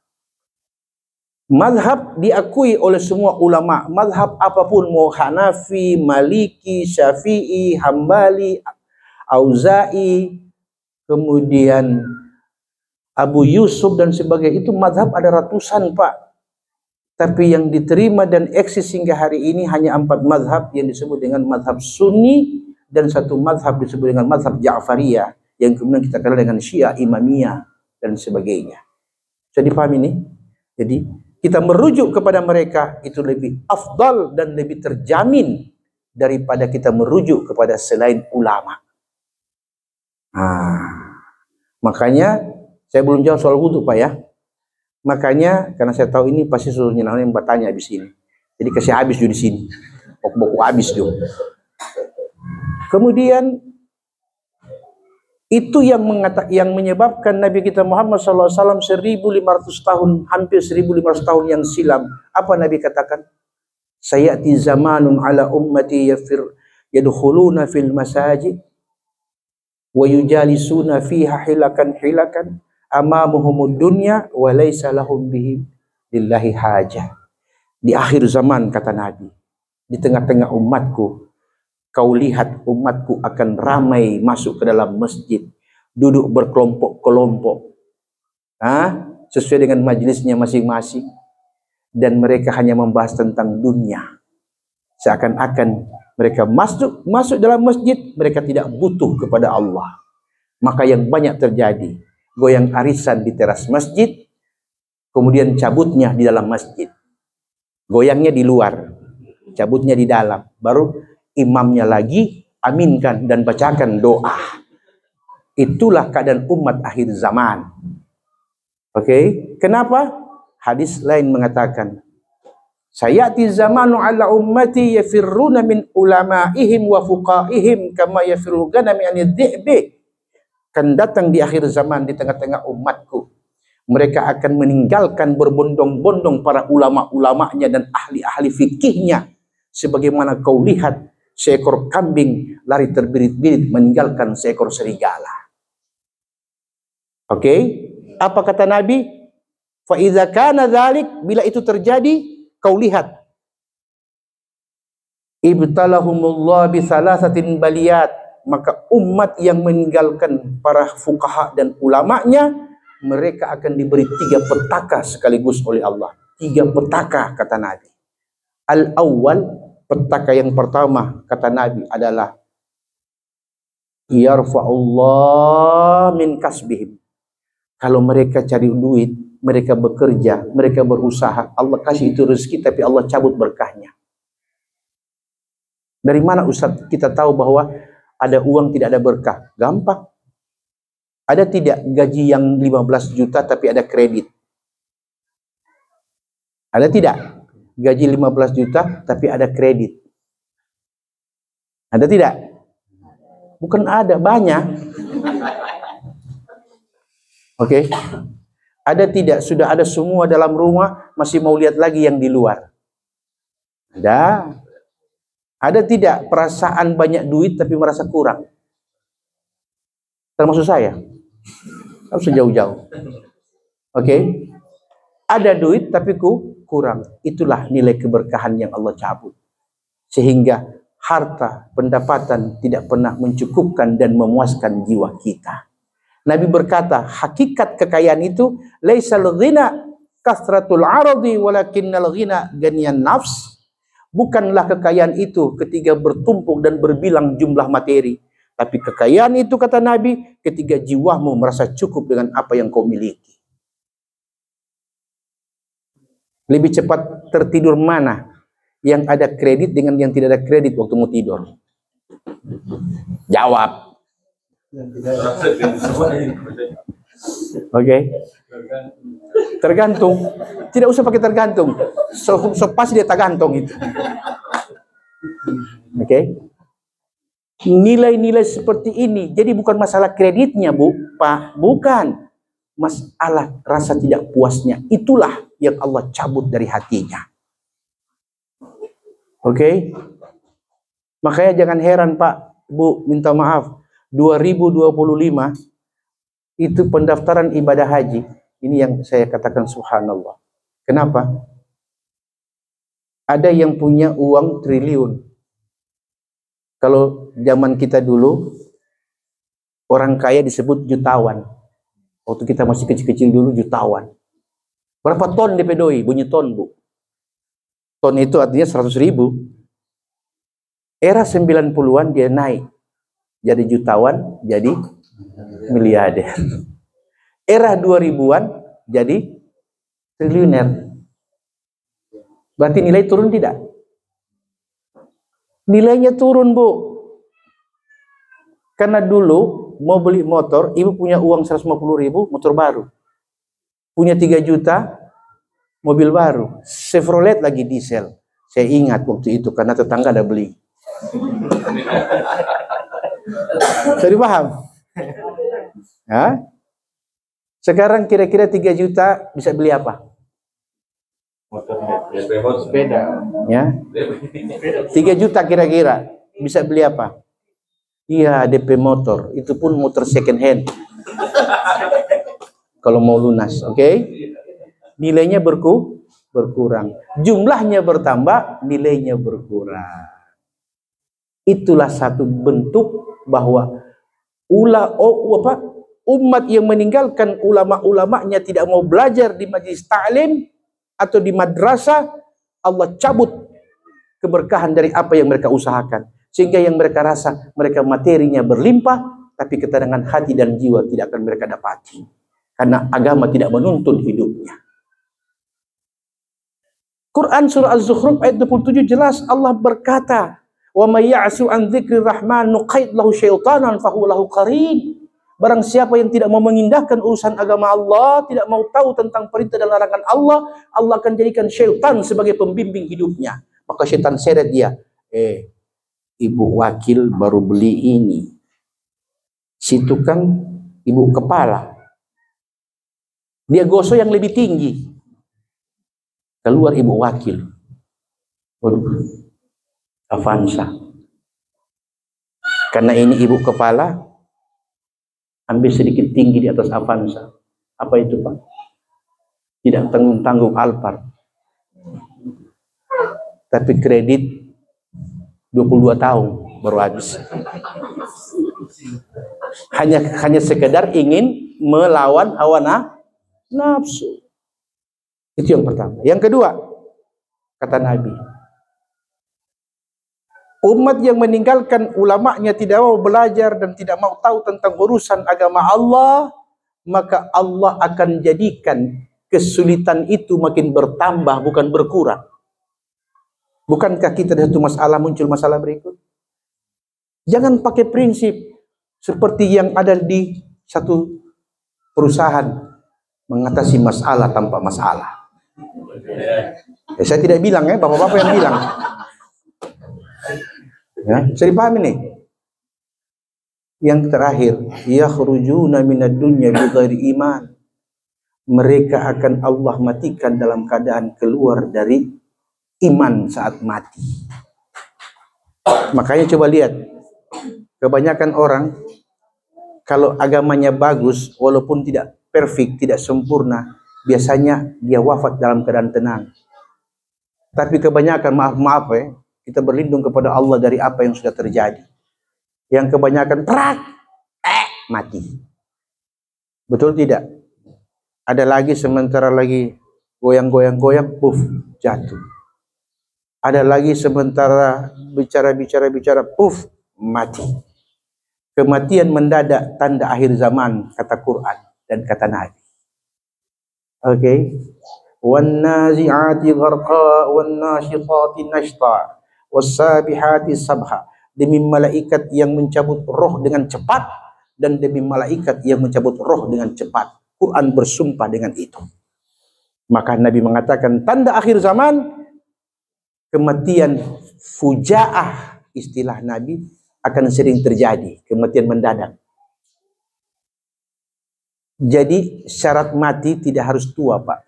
Madhab diakui oleh semua ulama, madhab apapun, mau Hanafi, Maliki, Syafi'i, Hambali, Auza'i, kemudian Abu Yusuf dan sebagainya, itu madhab ada ratusan Pak. Tapi yang diterima dan eksis hingga hari ini hanya 4 madhab yang disebut dengan madhab Sunni, dan 1 madhab disebut dengan madhab Ja'fariyah, yang kemudian kita kenal dengan Syiah, Imamiyah dan sebagainya. Jadi paham ini? Jadi kita merujuk kepada mereka itu lebih afdal dan lebih terjamin daripada kita merujuk kepada selain ulama. Makanya saya belum jawab soal wudhu Pak ya. Makanya karena saya tahu ini pasti seluruhnya yang bertanya habis ini. Jadi kasih habis di sini. Pokok habis dong. Kemudian itu yang menyebabkan Nabi kita Muhammad SAW 1500 tahun, hampir 1500 tahun yang silam. Apa Nabi katakan? Sayati zamanun ala ummati yadkhuluna fil masajid wa yujalisuna fiha hilakan amamuhumud dunya wa laysa lahum bihim lillahi hajah. Di akhir zaman kata Nabi, di tengah-tengah umatku, kau lihat umatku akan ramai masuk ke dalam masjid, duduk berkelompok-kelompok, sesuai dengan majelisnya masing-masing, dan mereka hanya membahas tentang dunia. Seakan-akan mereka masuk dalam masjid, mereka tidak butuh kepada Allah. Maka yang banyak terjadi, goyang arisan di teras masjid, kemudian cabutnya di dalam masjid. Goyangnya di luar, cabutnya di dalam, baru imamnya lagi aminkan dan bacakan doa. Itulah keadaan umat akhir zaman. Oke, kenapa? Hadis lain mengatakan, Sayati zamanu ala ummati yafirruna min ulama'ihim wa fuqa'ihim kama yafirru ganami anid dhi'bi. Kan datang di akhir zaman di tengah-tengah umatku, mereka akan meninggalkan berbondong-bondong para ulama-ulamanya dan ahli-ahli fikihnya, sebagaimana kau lihat seekor kambing lari terbirit-birit meninggalkan seekor serigala. Oke, apa kata Nabi? Fa idza kana dzalik, bila itu terjadi, kau lihat, ibtalahumullah bi thalathatin baliyat, maka umat yang meninggalkan para fuqaha dan ulamanya, mereka akan diberi 3 petaka sekaligus oleh Allah. 3 petaka kata Nabi. Al-awwal, petaka yang pertama kata Nabi adalah yarfa'ullah min kasbihim. Kalau mereka cari duit, mereka bekerja, mereka berusaha, Allah kasih itu rezeki tapi Allah cabut berkahnya. Dari mana Ustaz kita tahu bahwa ada uang tidak ada berkah? Gampang. Ada tidak gaji yang 15 juta tapi ada kredit? Ada tidak? Gaji 15 juta tapi ada kredit? Ada tidak? Bukan ada, banyak. Oke. Ada tidak? Sudah ada semua dalam rumah, masih mau lihat lagi yang di luar? Ada. Ada tidak perasaan banyak duit tapi merasa kurang? Termasuk saya. Harus jauh-jauh. Oke. Ada duit tapi kurang. Itulah nilai keberkahan yang Allah cabut. Sehingga harta, pendapatan tidak pernah mencukupkan dan memuaskan jiwa kita. Nabi berkata, hakikat kekayaan itu laisal ghina kasratul aradi walakinnal ghina ganiyan nafs. Bukanlah kekayaan itu ketika bertumpuk dan berbilang jumlah materi, tapi kekayaan itu kata Nabi ketika jiwamu merasa cukup dengan apa yang kau miliki. Lebih cepat tertidur mana? Yang ada kredit dengan yang tidak ada kredit waktu mau tidur? Jawab. Oke. Tergantung. Tidak usah pakai tergantung. So pasti dia tergantung itu. Oke. Nilai-nilai seperti ini. Jadi bukan masalah kreditnya, Bu, Pak. Bukan. Masalah rasa tidak puasnya. Itulah yang Allah cabut dari hatinya. Oke. Makanya jangan heran, Pak, Bu, minta maaf. 2025 itu pendaftaran ibadah haji. Ini yang saya katakan subhanallah. Kenapa? Ada yang punya uang triliun. Kalau zaman kita dulu, orang kaya disebut jutawan. Waktu kita masih kecil-kecil dulu, jutawan. Berapa ton DP doi? Bunyi ton, Bu. Ton itu artinya 100.000. Era 90-an dia naik. Jadi jutawan, jadi miliarder. Era 2000-an jadi triliuner. Berarti nilai turun tidak? Nilainya turun, Bu. Karena dulu mau beli motor, ibu punya uang 150.000, motor baru. Punya 3 juta, mobil baru. Chevrolet lagi diesel. Saya ingat waktu itu karena tetangga ada beli. Jadi paham? Ya? Sekarang kira-kira 3 juta bisa beli apa? Sepeda. Ya? 3 juta kira-kira bisa beli apa? Iya, DP motor. Itu pun motor second hand. Kalau mau lunas, oke? Nilainya berkurang. Jumlahnya bertambah, nilainya berkurang. Itulah satu bentuk bahwa umat yang meninggalkan ulama-ulamanya tidak mau belajar di majlis ta'lim atau di madrasah, Allah cabut keberkahan dari apa yang mereka usahakan. Sehingga yang mereka rasa mereka materinya berlimpah, tapi ketenangan hati dan jiwa tidak akan mereka dapati. Karena agama tidak menuntun hidupnya. Quran surah Al-Zukhruf ayat 27 jelas Allah berkata, "Wa may ya'su an dzikri rahman nuqaid lahu syaitanan fa huwa lahu qarin." Barang siapa yang tidak mau mengindahkan urusan agama Allah, tidak mau tahu tentang perintah dan larangan Allah, Allah akan jadikan syaitan sebagai pembimbing hidupnya. Maka syaitan seret dia. Ibu wakil baru beli ini. Si tukang ibu kepala. Dia gosok yang lebih tinggi. Keluar ibu wakil. Waduh, Avanza. Karena ini ibu kepala, ambil sedikit tinggi di atas Avanza. Apa itu, Pak? Tidak tanggung-tanggung Alphard. Tapi kredit 22 tahun baru habis. Hanya sekedar ingin melawan hawa nafsu. Itu yang pertama. Yang kedua, kata Nabi, umat yang meninggalkan ulamanya, tidak mau belajar dan tidak mau tahu tentang urusan agama Allah, maka Allah akan jadikan kesulitan itu makin bertambah, bukan berkurang. Bukankah kita dari satu masalah muncul masalah berikut? Jangan pakai prinsip seperti yang ada di satu perusahaan, mengatasi masalah tanpa masalah. Saya tidak bilang ya, bapak-bapak yang bilang. Ya, bisa dipahami nih. Yang terakhir, yakhrujuna minad dunya bighairi iman. Mereka akan Allah matikan dalam keadaan keluar dari iman saat mati. Makanya coba lihat, kebanyakan orang kalau agamanya bagus, walaupun tidak perfect, tidak sempurna, biasanya dia wafat dalam keadaan tenang. Tapi kebanyakan, maaf ya, kita berlindung kepada Allah dari apa yang sudah terjadi. Yang kebanyakan mati. Betul tidak? Ada lagi sementara lagi goyang-goyang, puff, jatuh. Ada lagi sementara bicara, puff, mati. Kematian mendadak tanda akhir zaman, kata Quran dan kata Nabi. Oke. Wan nazi'ati gharqa wan nasyitati nashta was sabihati sabha. Demi malaikat yang mencabut roh dengan cepat dan demi malaikat yang mencabut roh dengan cepat. Quran bersumpah dengan itu. Maka Nabi mengatakan tanda akhir zaman, kematian fujaah, istilah Nabi, akan sering terjadi, kematian mendadak. Jadi syarat mati tidak harus tua, Pak.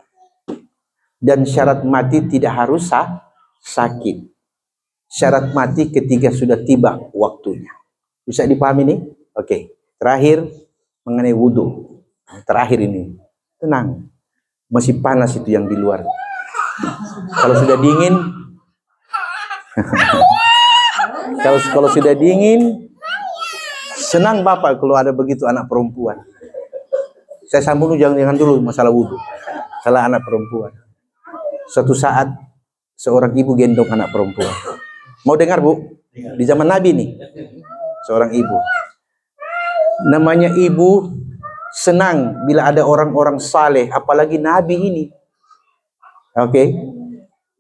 Dan syarat mati tidak harus sakit. Syarat mati ketika sudah tiba waktunya. Bisa dipahami nih? Oke. Terakhir mengenai wudhu. Terakhir ini. Tenang. Masih panas itu yang di luar. Kalau sudah dingin, kalau sudah dingin, senang Bapak kalau ada begitu anak perempuan. Saya sambung jangan dulu masalah wudhu. Salah anak perempuan. Suatu saat seorang ibu gendong anak perempuan. Mau dengar, Bu? Di zaman Nabi nih. Seorang ibu. Namanya ibu senang bila ada orang-orang saleh, apalagi Nabi ini. Oke.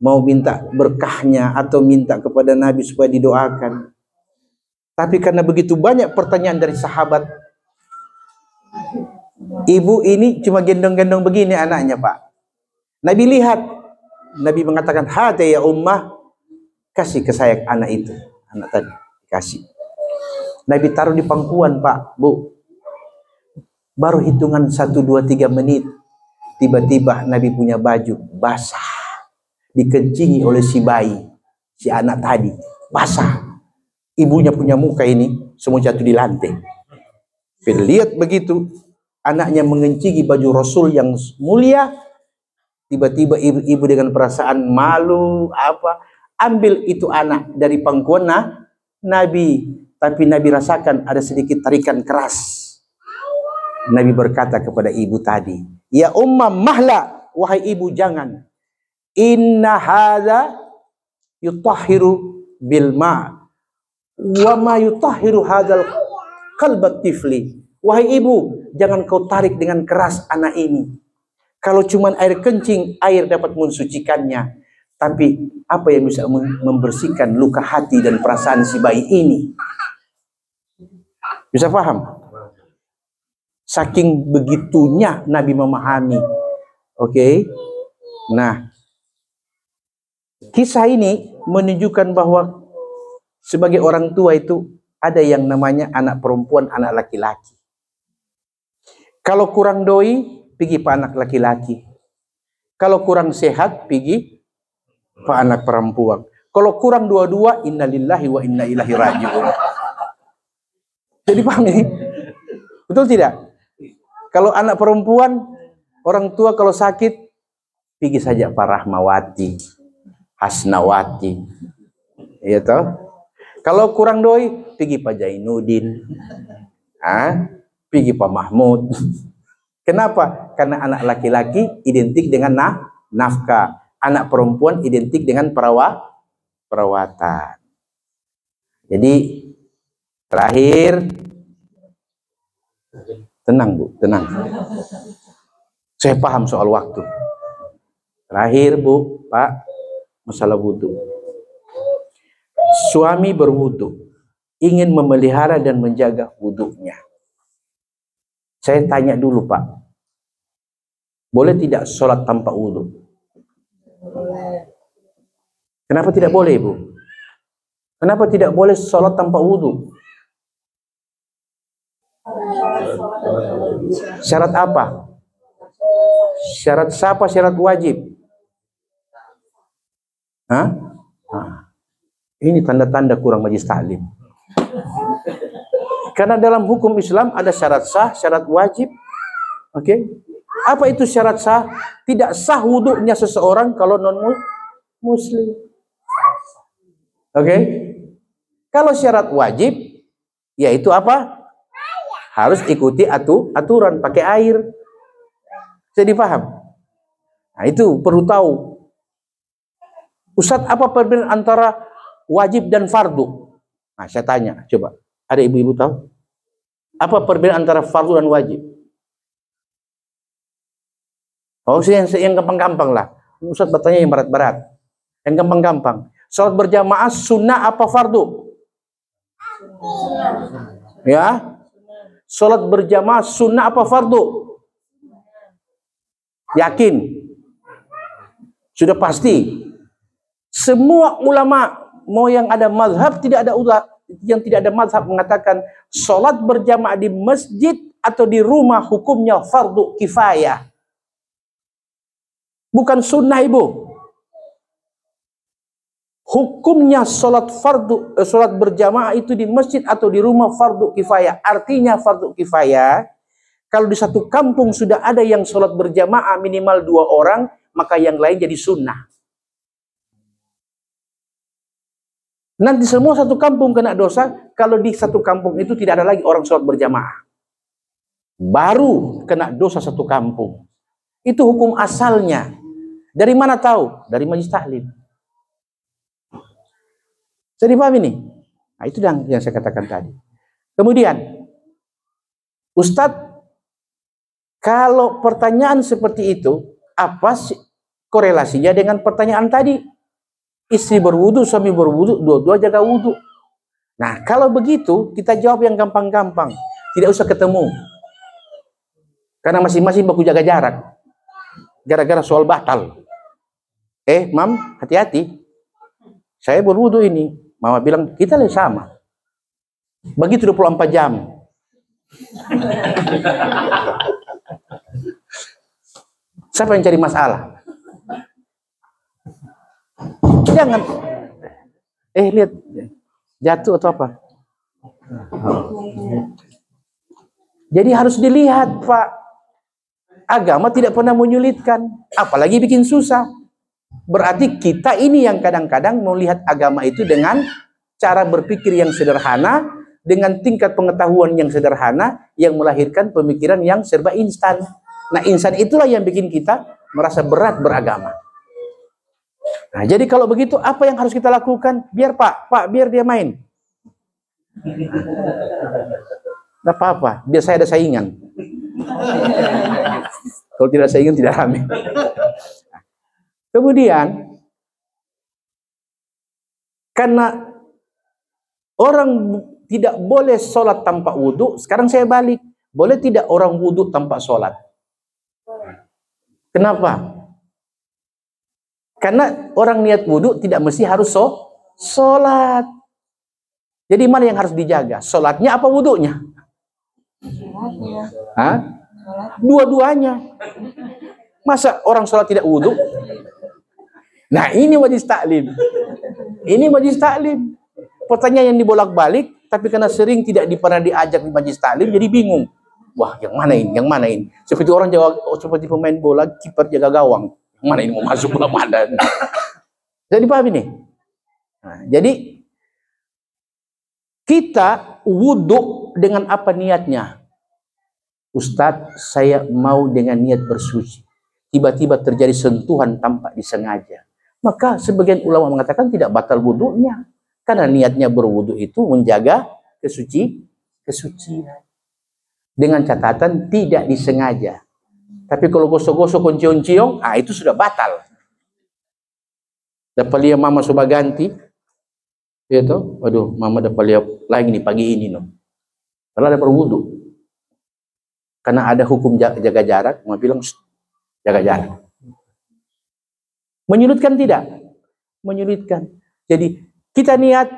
Mau minta berkahnya atau minta kepada Nabi supaya didoakan. Tapi karena begitu banyak pertanyaan dari sahabat, ibu ini cuma gendong-gendong begini anaknya, Pak. Nabi lihat, Nabi mengatakan, "Hati ya ummah, kasih ke saya anak itu." Anak tadi, kasih. Nabi taruh di pangkuan, Pak, Bu. Baru hitungan 1, 2, 3 menit, tiba-tiba Nabi punya baju basah. Dikencingi oleh si bayi, si anak tadi, basah. Ibunya punya muka ini, semua jatuh di lantai. Lihat begitu, anaknya mengencingi baju Rasul yang mulia. Tiba-tiba ibu dengan perasaan malu ambil itu anak dari pangkuan Nabi, tapi Nabi rasakan ada sedikit tarikan keras. Nabi berkata kepada ibu tadi, "Ya ummah mahla, wahai ibu jangan. Inna hadza yutahhiru bil ma' wa ma yutahhiru hadzal qalbat tifli." Wahai ibu, jangan kau tarik dengan keras anak ini. Kalau cuma air kencing, air dapat mensucikannya. Tapi apa yang bisa membersihkan luka hati dan perasaan si bayi ini? Bisa paham? Saking begitunya Nabi memahami. Oke. Nah, kisah ini menunjukkan bahwa sebagai orang tua itu ada yang namanya anak perempuan, anak laki-laki. Kalau kurang doi, pergi ke anak laki-laki. Kalau kurang sehat, pergi ke anak perempuan. Kalau kurang dua-dua, innalillahi wa inna ilaihi raji'un. Jadi paham ini? Betul tidak? Kalau anak perempuan, orang tua kalau sakit, pergi saja Pak Rahmawati, Hasnawati. Iya toh? Kalau kurang doi, pergi Pak Jainuddin. Pergi Pak Mahmud. Kenapa? Karena anak laki-laki identik dengan nafkah. Anak perempuan identik dengan perawatan. Jadi terakhir, tenang Bu, tenang. Saya paham soal waktu. Terakhir Bu, Pak, masalah wudhu. Suami berwudhu, ingin memelihara dan menjaga wudhunya. Saya tanya dulu Pak, boleh tidak sholat tanpa wudhu? Kenapa tidak boleh Ibu? Kenapa tidak boleh sholat tanpa wudhu? Syarat apa? Syarat siapa? Syarat wajib. Ini tanda-tanda kurang majlis taklim. Karena dalam hukum Islam ada syarat sah, syarat wajib. Oke. Apa itu syarat sah? Tidak sah wudhunya seseorang kalau non-muslim. Oke. Kalau syarat wajib, yaitu apa? Harus ikuti aturan pakai air. Jadi paham? Nah itu perlu tahu. Ustadz, apa perbedaan antara wajib dan fardu? Nah saya tanya, coba. Ada ibu-ibu tahu? Apa perbedaan antara fardu dan wajib? Oh, yang gampang-gampang lah. Ustadz bertanya yang berat-berat. Yang gampang-gampang. Salat berjamaah sunnah apa fardu? Ya. Salat berjamaah sunnah apa fardu? Yakin? Sudah pasti? Semua ulama, mau yang ada mazhab, yang tidak ada mazhab mengatakan salat berjamaah di masjid atau di rumah hukumnya fardu kifayah. Bukan sunnah Ibu. Hukumnya salat berjamaah itu di masjid atau di rumah fardu kifayah. Artinya fardu kifayah, kalau di satu kampung sudah ada yang salat berjamaah minimal 2 orang, maka yang lain jadi sunnah. Nanti semua satu kampung kena dosa kalau di satu kampung itu tidak ada lagi orang salat berjamaah. Baru kena dosa satu kampung. Itu hukum asalnya. Dari mana tahu? Dari majlis taklim. Saya dipahami ini? Nah, itu yang saya katakan tadi. Kemudian, Ustadz, kalau pertanyaan seperti itu, apa sih korelasinya dengan pertanyaan tadi? Istri berwudu, suami berwudu, dua-dua jaga wudu. Nah, kalau begitu, kita jawab yang gampang-gampang. Tidak usah ketemu. Karena masing-masing baku jaga jarak. Gara-gara soal batal. Mam, hati-hati. Saya berwudu ini. Mama bilang, kita lebih sama. Begitu 24 jam. Siapa yang cari masalah? Jangan. Lihat. Jatuh atau apa? Jadi harus dilihat, Pak. Agama tidak pernah menyulitkan. Apalagi bikin susah. Berarti kita ini yang kadang-kadang melihat agama itu dengan cara berpikir yang sederhana, dengan tingkat pengetahuan yang sederhana, yang melahirkan pemikiran yang serba instan. Nah, instan itulah yang bikin kita merasa berat beragama. Nah, jadi kalau begitu, apa yang harus kita lakukan? Biar biar dia main. Tidak apa-apa, biar saya ada saingan. Kalau tidak saingan, tidak rame. Kemudian, karena orang tidak boleh sholat tanpa wudhu, sekarang saya balik. Boleh tidak orang wudhu tanpa sholat? Kenapa? Karena orang niat wudhu tidak mesti harus sholat. Jadi mana yang harus dijaga? Sholatnya apa wudhunya? Hah? Dua-duanya. Masa orang sholat tidak wudhu? Nah, ini majlis taklim. Ini majlis taklim. Pertanyaan yang dibolak-balik, tapi karena sering tidak pernah diajak di majlis taklim, jadi bingung. Wah, yang mana ini? Yang mana ini? Seperti orang Jawa, seperti pemain bola, kiper jaga gawang. Yang mana ini mau masuk bola mana? Jadi paham ini? Nah, jadi kita wudhu dengan apa niatnya? Ustadz, saya mau dengan niat bersuci. Tiba-tiba terjadi sentuhan tanpa disengaja. Maka sebagian ulama mengatakan tidak batal wudhunya. Karena niatnya berwudhu itu menjaga kesucian. Dengan catatan tidak disengaja. Tapi kalau gosok-gosok kunciong-ciong, itu sudah batal. Dapat lihat mama coba ganti. Ya toh, waduh, mama dapat lihat lagi nih pagi ini no. Kalau ada berwudhu. Karena ada hukum jaga jarak, mama bilang jaga jarak. Menyulitkan tidak? Menyulitkan. Jadi kita niat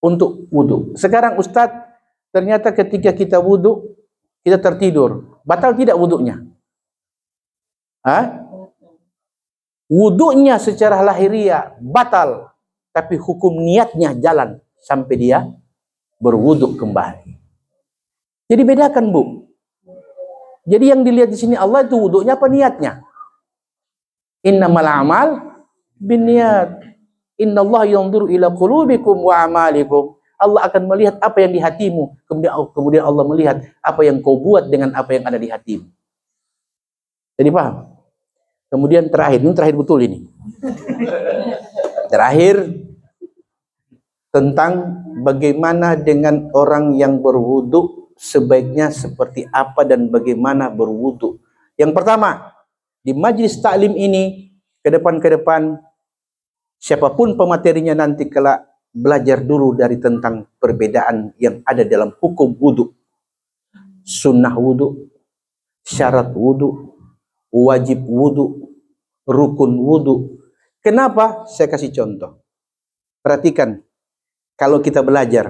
untuk wudhu. Sekarang Ustadz, ternyata ketika kita wudhu, kita tertidur. Batal tidak wudhunya? Wudhunya secara lahiriah batal. Tapi hukum niatnya jalan sampai dia berwudhu kembali. Jadi bedakan, Bu. Jadi yang dilihat di sini Allah itu wudhunya apa niatnya? Innamal a'mal binniyat. Innallaha yanzuru ila qulubikum wa a'malikum. Allah akan melihat apa yang di hatimu. Kemudian Allah melihat apa yang kau buat dengan apa yang ada di hatimu. Jadi paham? Kemudian terakhir, ini terakhir betul ini. Terakhir tentang bagaimana dengan orang yang berwudu, sebaiknya seperti apa dan bagaimana berwudu. Yang pertama, di majlis taklim ini ke depan siapapun pematerinya nanti kelak belajar dulu dari tentang perbedaan yang ada dalam hukum wudu, sunnah wudu, syarat wudu, wajib wudu, rukun wudu. Kenapa? Saya kasih contoh. Perhatikan, kalau kita belajar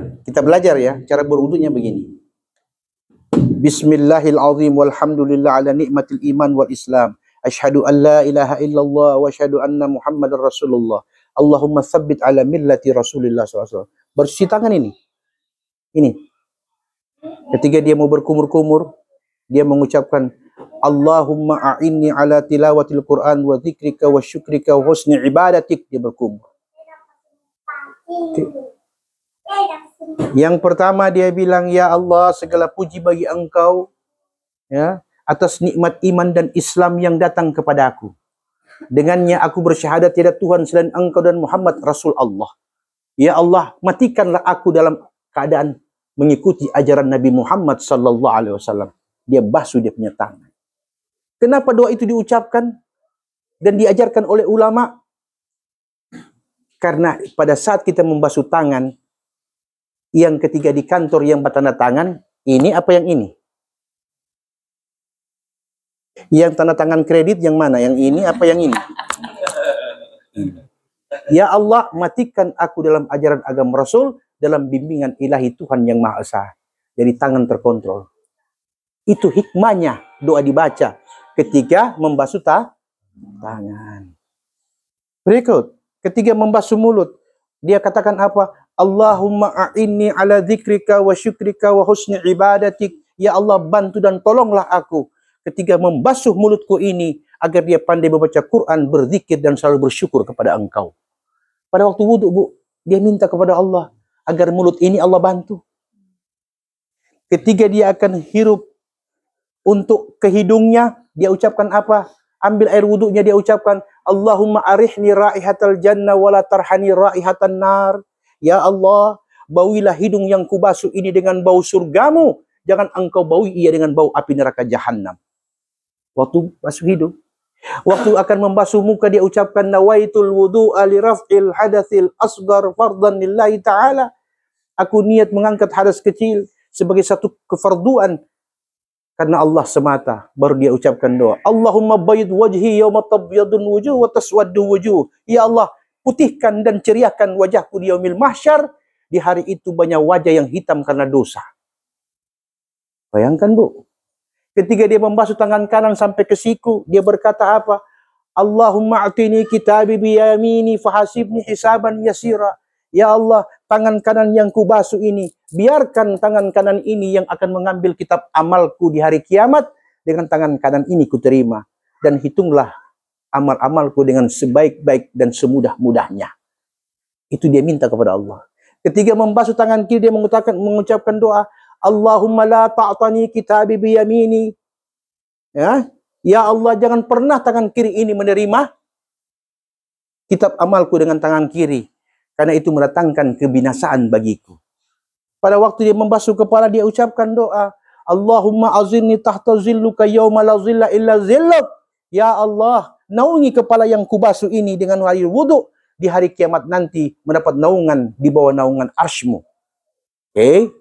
ya, cara berwudunya begini. Bismillahirrahmanirrahim, walhamdulillah ala nikmatil iman wal islam. Asyhadu an la ilaha illallah wa asyhadu anna Muhammadar Rasulullah. Allahumma tsabbit ala millati Rasulillah SAW. Bercuci tangan ini. Ini. Ketika dia mau berkumur-kumur, dia mengucapkan Allahumma a'inni ala tilawatil Quran wa dzikrika wa syukrika wa husni ibadatik. Dia berkumur. Yang pertama dia bilang, ya Allah, segala puji bagi Engkau ya, atas nikmat iman dan Islam yang datang kepada aku. Dengannya aku bersyahadat tiada Tuhan selain Engkau dan Muhammad Rasul Allah. Ya Allah, matikanlah aku dalam keadaan mengikuti ajaran Nabi Muhammad sallallahu alaihi wasallam. Dia basuh dia punya tangan. Kenapa doa itu diucapkan dan diajarkan oleh ulama? Karena pada saat kita membasuh tangan, yang ketiga di kantor yang bertanda tangan, ini apa yang ini? Yang tanda tangan kredit yang mana? Yang ini apa yang ini? Ya Allah, matikan aku dalam ajaran agama Rasul, dalam bimbingan ilahi Tuhan yang Maha Esa. Jadi tangan terkontrol. Itu hikmahnya doa dibaca ketika membasuh tangan. Berikut, ketika membasuh mulut, dia katakan apa? Allahumma a'inni ala dzikrika wa syukrika wa husni ibadatik. Ya Allah, bantu dan tolonglah aku ketika membasuh mulutku ini agar dia pandai membaca Quran, berzikir dan selalu bersyukur kepada Engkau. Pada waktu wudhu, Bu, dia minta kepada Allah agar mulut ini Allah bantu. Ketika dia akan hirup untuk ke hidungnya, dia ucapkan apa? Ambil air wudhunya, dia ucapkan Allahumma arihni raihatal jannah wala tarhani raihatan nar. Ya Allah, bauilah hidung yang kubasuh ini dengan bau surgamu, jangan Engkau baui ia dengan bau api neraka jahanam. Waktu basuh hidung. Waktu akan membasuh muka, dia ucapkan nawaitul wudu'a li raf'il hadatsil asghar fardan lillahi ta'ala. Aku niat mengangkat hadas kecil sebagai satu kefarduan karena Allah semata, baru dia ucapkan doa. Allahumma bayyid wajhi yawma tabyadun wujuh wa taswaddu wujuh. Ya Allah, putihkan dan ceriakan wajahku di yaumil mahsyar. Di hari itu banyak wajah yang hitam karena dosa. Bayangkan, Bu. Ketika dia membasuh tangan kanan sampai ke siku, dia berkata apa? Allahumma atini kitabi biyamini fahasibni hisaban yasira. Ya Allah, tangan kanan yang kubasuh ini, biarkan tangan kanan ini yang akan mengambil kitab amalku di hari kiamat, dengan tangan kanan ini kuterima. Dan hitunglah amal-amalku dengan sebaik-baik dan semudah-mudahnya. Itu dia minta kepada Allah. Ketika membasuh tangan kiri, dia mengucapkan doa, Allahumma la ta'tani kitabi biyamini. Ya Allah, jangan pernah tangan kiri ini menerima kitab amalku dengan tangan kiri, karena itu mendatangkan kebinasaan bagiku. Pada waktu dia membasuh kepala, dia ucapkan doa, Allahumma azinni tahta zilluka yawma la zilla illa zilluk. Ya Allah, naungi kepala yang kubasuh ini dengan air wudhu, di hari kiamat nanti mendapat naungan di bawah naungan arsy-Mu. Oke?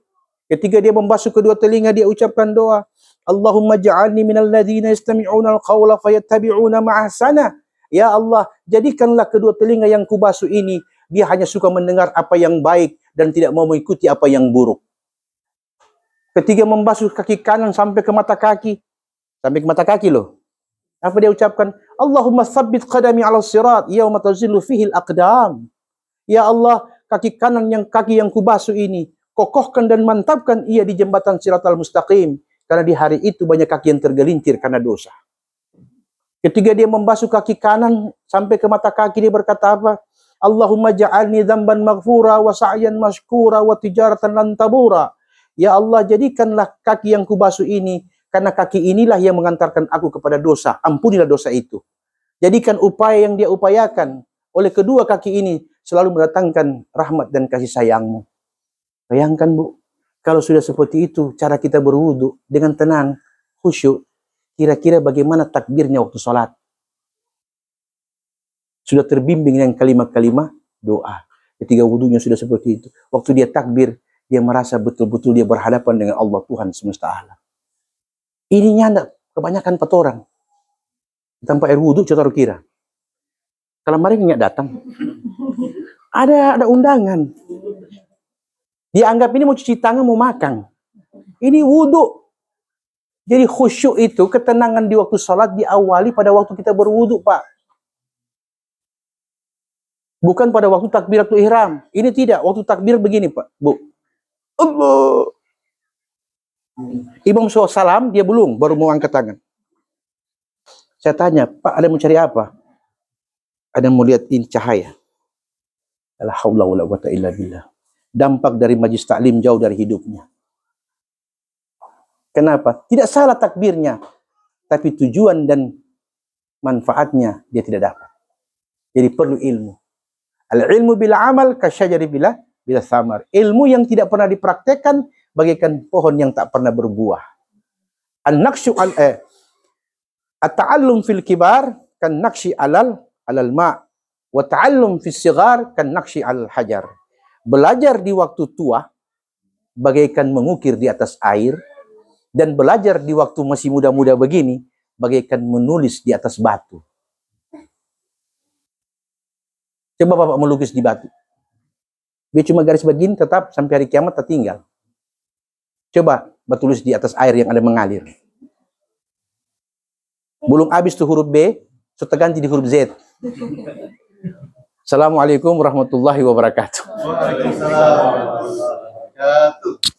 Ketika dia membasuh kedua telinga, dia ucapkan doa, Allahumma ja'alni minal ladzina yastami'una al-qawla fayattabi'una ma'ahsana. Ya Allah, jadikanlah kedua telinga yang kubasuh ini, dia hanya suka mendengar apa yang baik dan tidak mau mengikuti apa yang buruk. Ketika membasuh kaki kanan sampai ke mata kaki loh. Apa dia ucapkan? Allahumma tsabbit qadami 'ala sirat yauma tazillu fihi al-aqdam. Ya Allah, kaki yang kubasuh ini, kokohkan dan mantapkan ia di jembatan Siratal Mustaqim, karena di hari itu banyak kaki yang tergelincir karena dosa. Ketika dia membasuh kaki kanan sampai ke mata kaki, dia berkata apa? Allahumma ja'alni dzamban maghfura wa sa'yan mashkura wa tijaratan lan tabura. Ya Allah, jadikanlah kaki yang kubasuh ini, karena kaki inilah yang mengantarkan aku kepada dosa. Ampunilah dosa itu. Jadikan upaya yang dia upayakan oleh kedua kaki ini selalu mendatangkan rahmat dan kasih sayang-Mu. Bayangkan, Bu, kalau sudah seperti itu cara kita berwudu dengan tenang, khusyuk, kira-kira bagaimana takbirnya waktu sholat? Sudah terbimbing dengan kalimat-kalimat doa. Ketika wudunya sudah seperti itu, waktu dia takbir, dia merasa betul-betul dia berhadapan dengan Allah Tuhan semesta alam. Ininya enggak kebanyakan orang. Tanpa air wudu, coba kira. Kalau kemarin nggak datang, ada undangan. Dia anggap ini mau cuci tangan, mau makan. Ini wudhu. Jadi khusyuk itu, ketenangan di waktu sholat diawali pada waktu kita berwudhu, Pak. Bukan pada waktu takbiratul ihram. Ini tidak. Waktu takbir begini, Pak, Bu. Allah. Imam salam, dia belum, baru mau angkat tangan. Saya tanya, Pak, ada mau cari apa? Ada mau lihat ini cahaya. La haula wala quwwata illa billah. Dampak dari majlis taklim jauh dari hidupnya. Kenapa? Tidak salah takbirnya, tapi tujuan dan manfaatnya dia tidak dapat. Jadi perlu ilmu. Al-ilmu bila amal kasyajari bila samar. Ilmu yang tidak pernah dipraktekkan bagaikan pohon yang tak pernah berbuah. An-naqsyu at-ta'allum fil kibar kan naqshi alal ma' wa ta'allum fis sighar kan naqshi alal hajar. Belajar di waktu tua bagaikan mengukir di atas air, dan belajar di waktu masih muda-muda begini bagaikan menulis di atas batu. Coba Bapak melukis di batu. Dia cuma garis begini tetap sampai hari kiamat tertinggal. Coba bertulis di atas air yang ada mengalir. Belum habis tuh huruf B, sudah ganti di huruf Z. Assalamualaikum warahmatullahi wabarakatuh. Waalaikumsalam warahmatullahi wabarakatuh.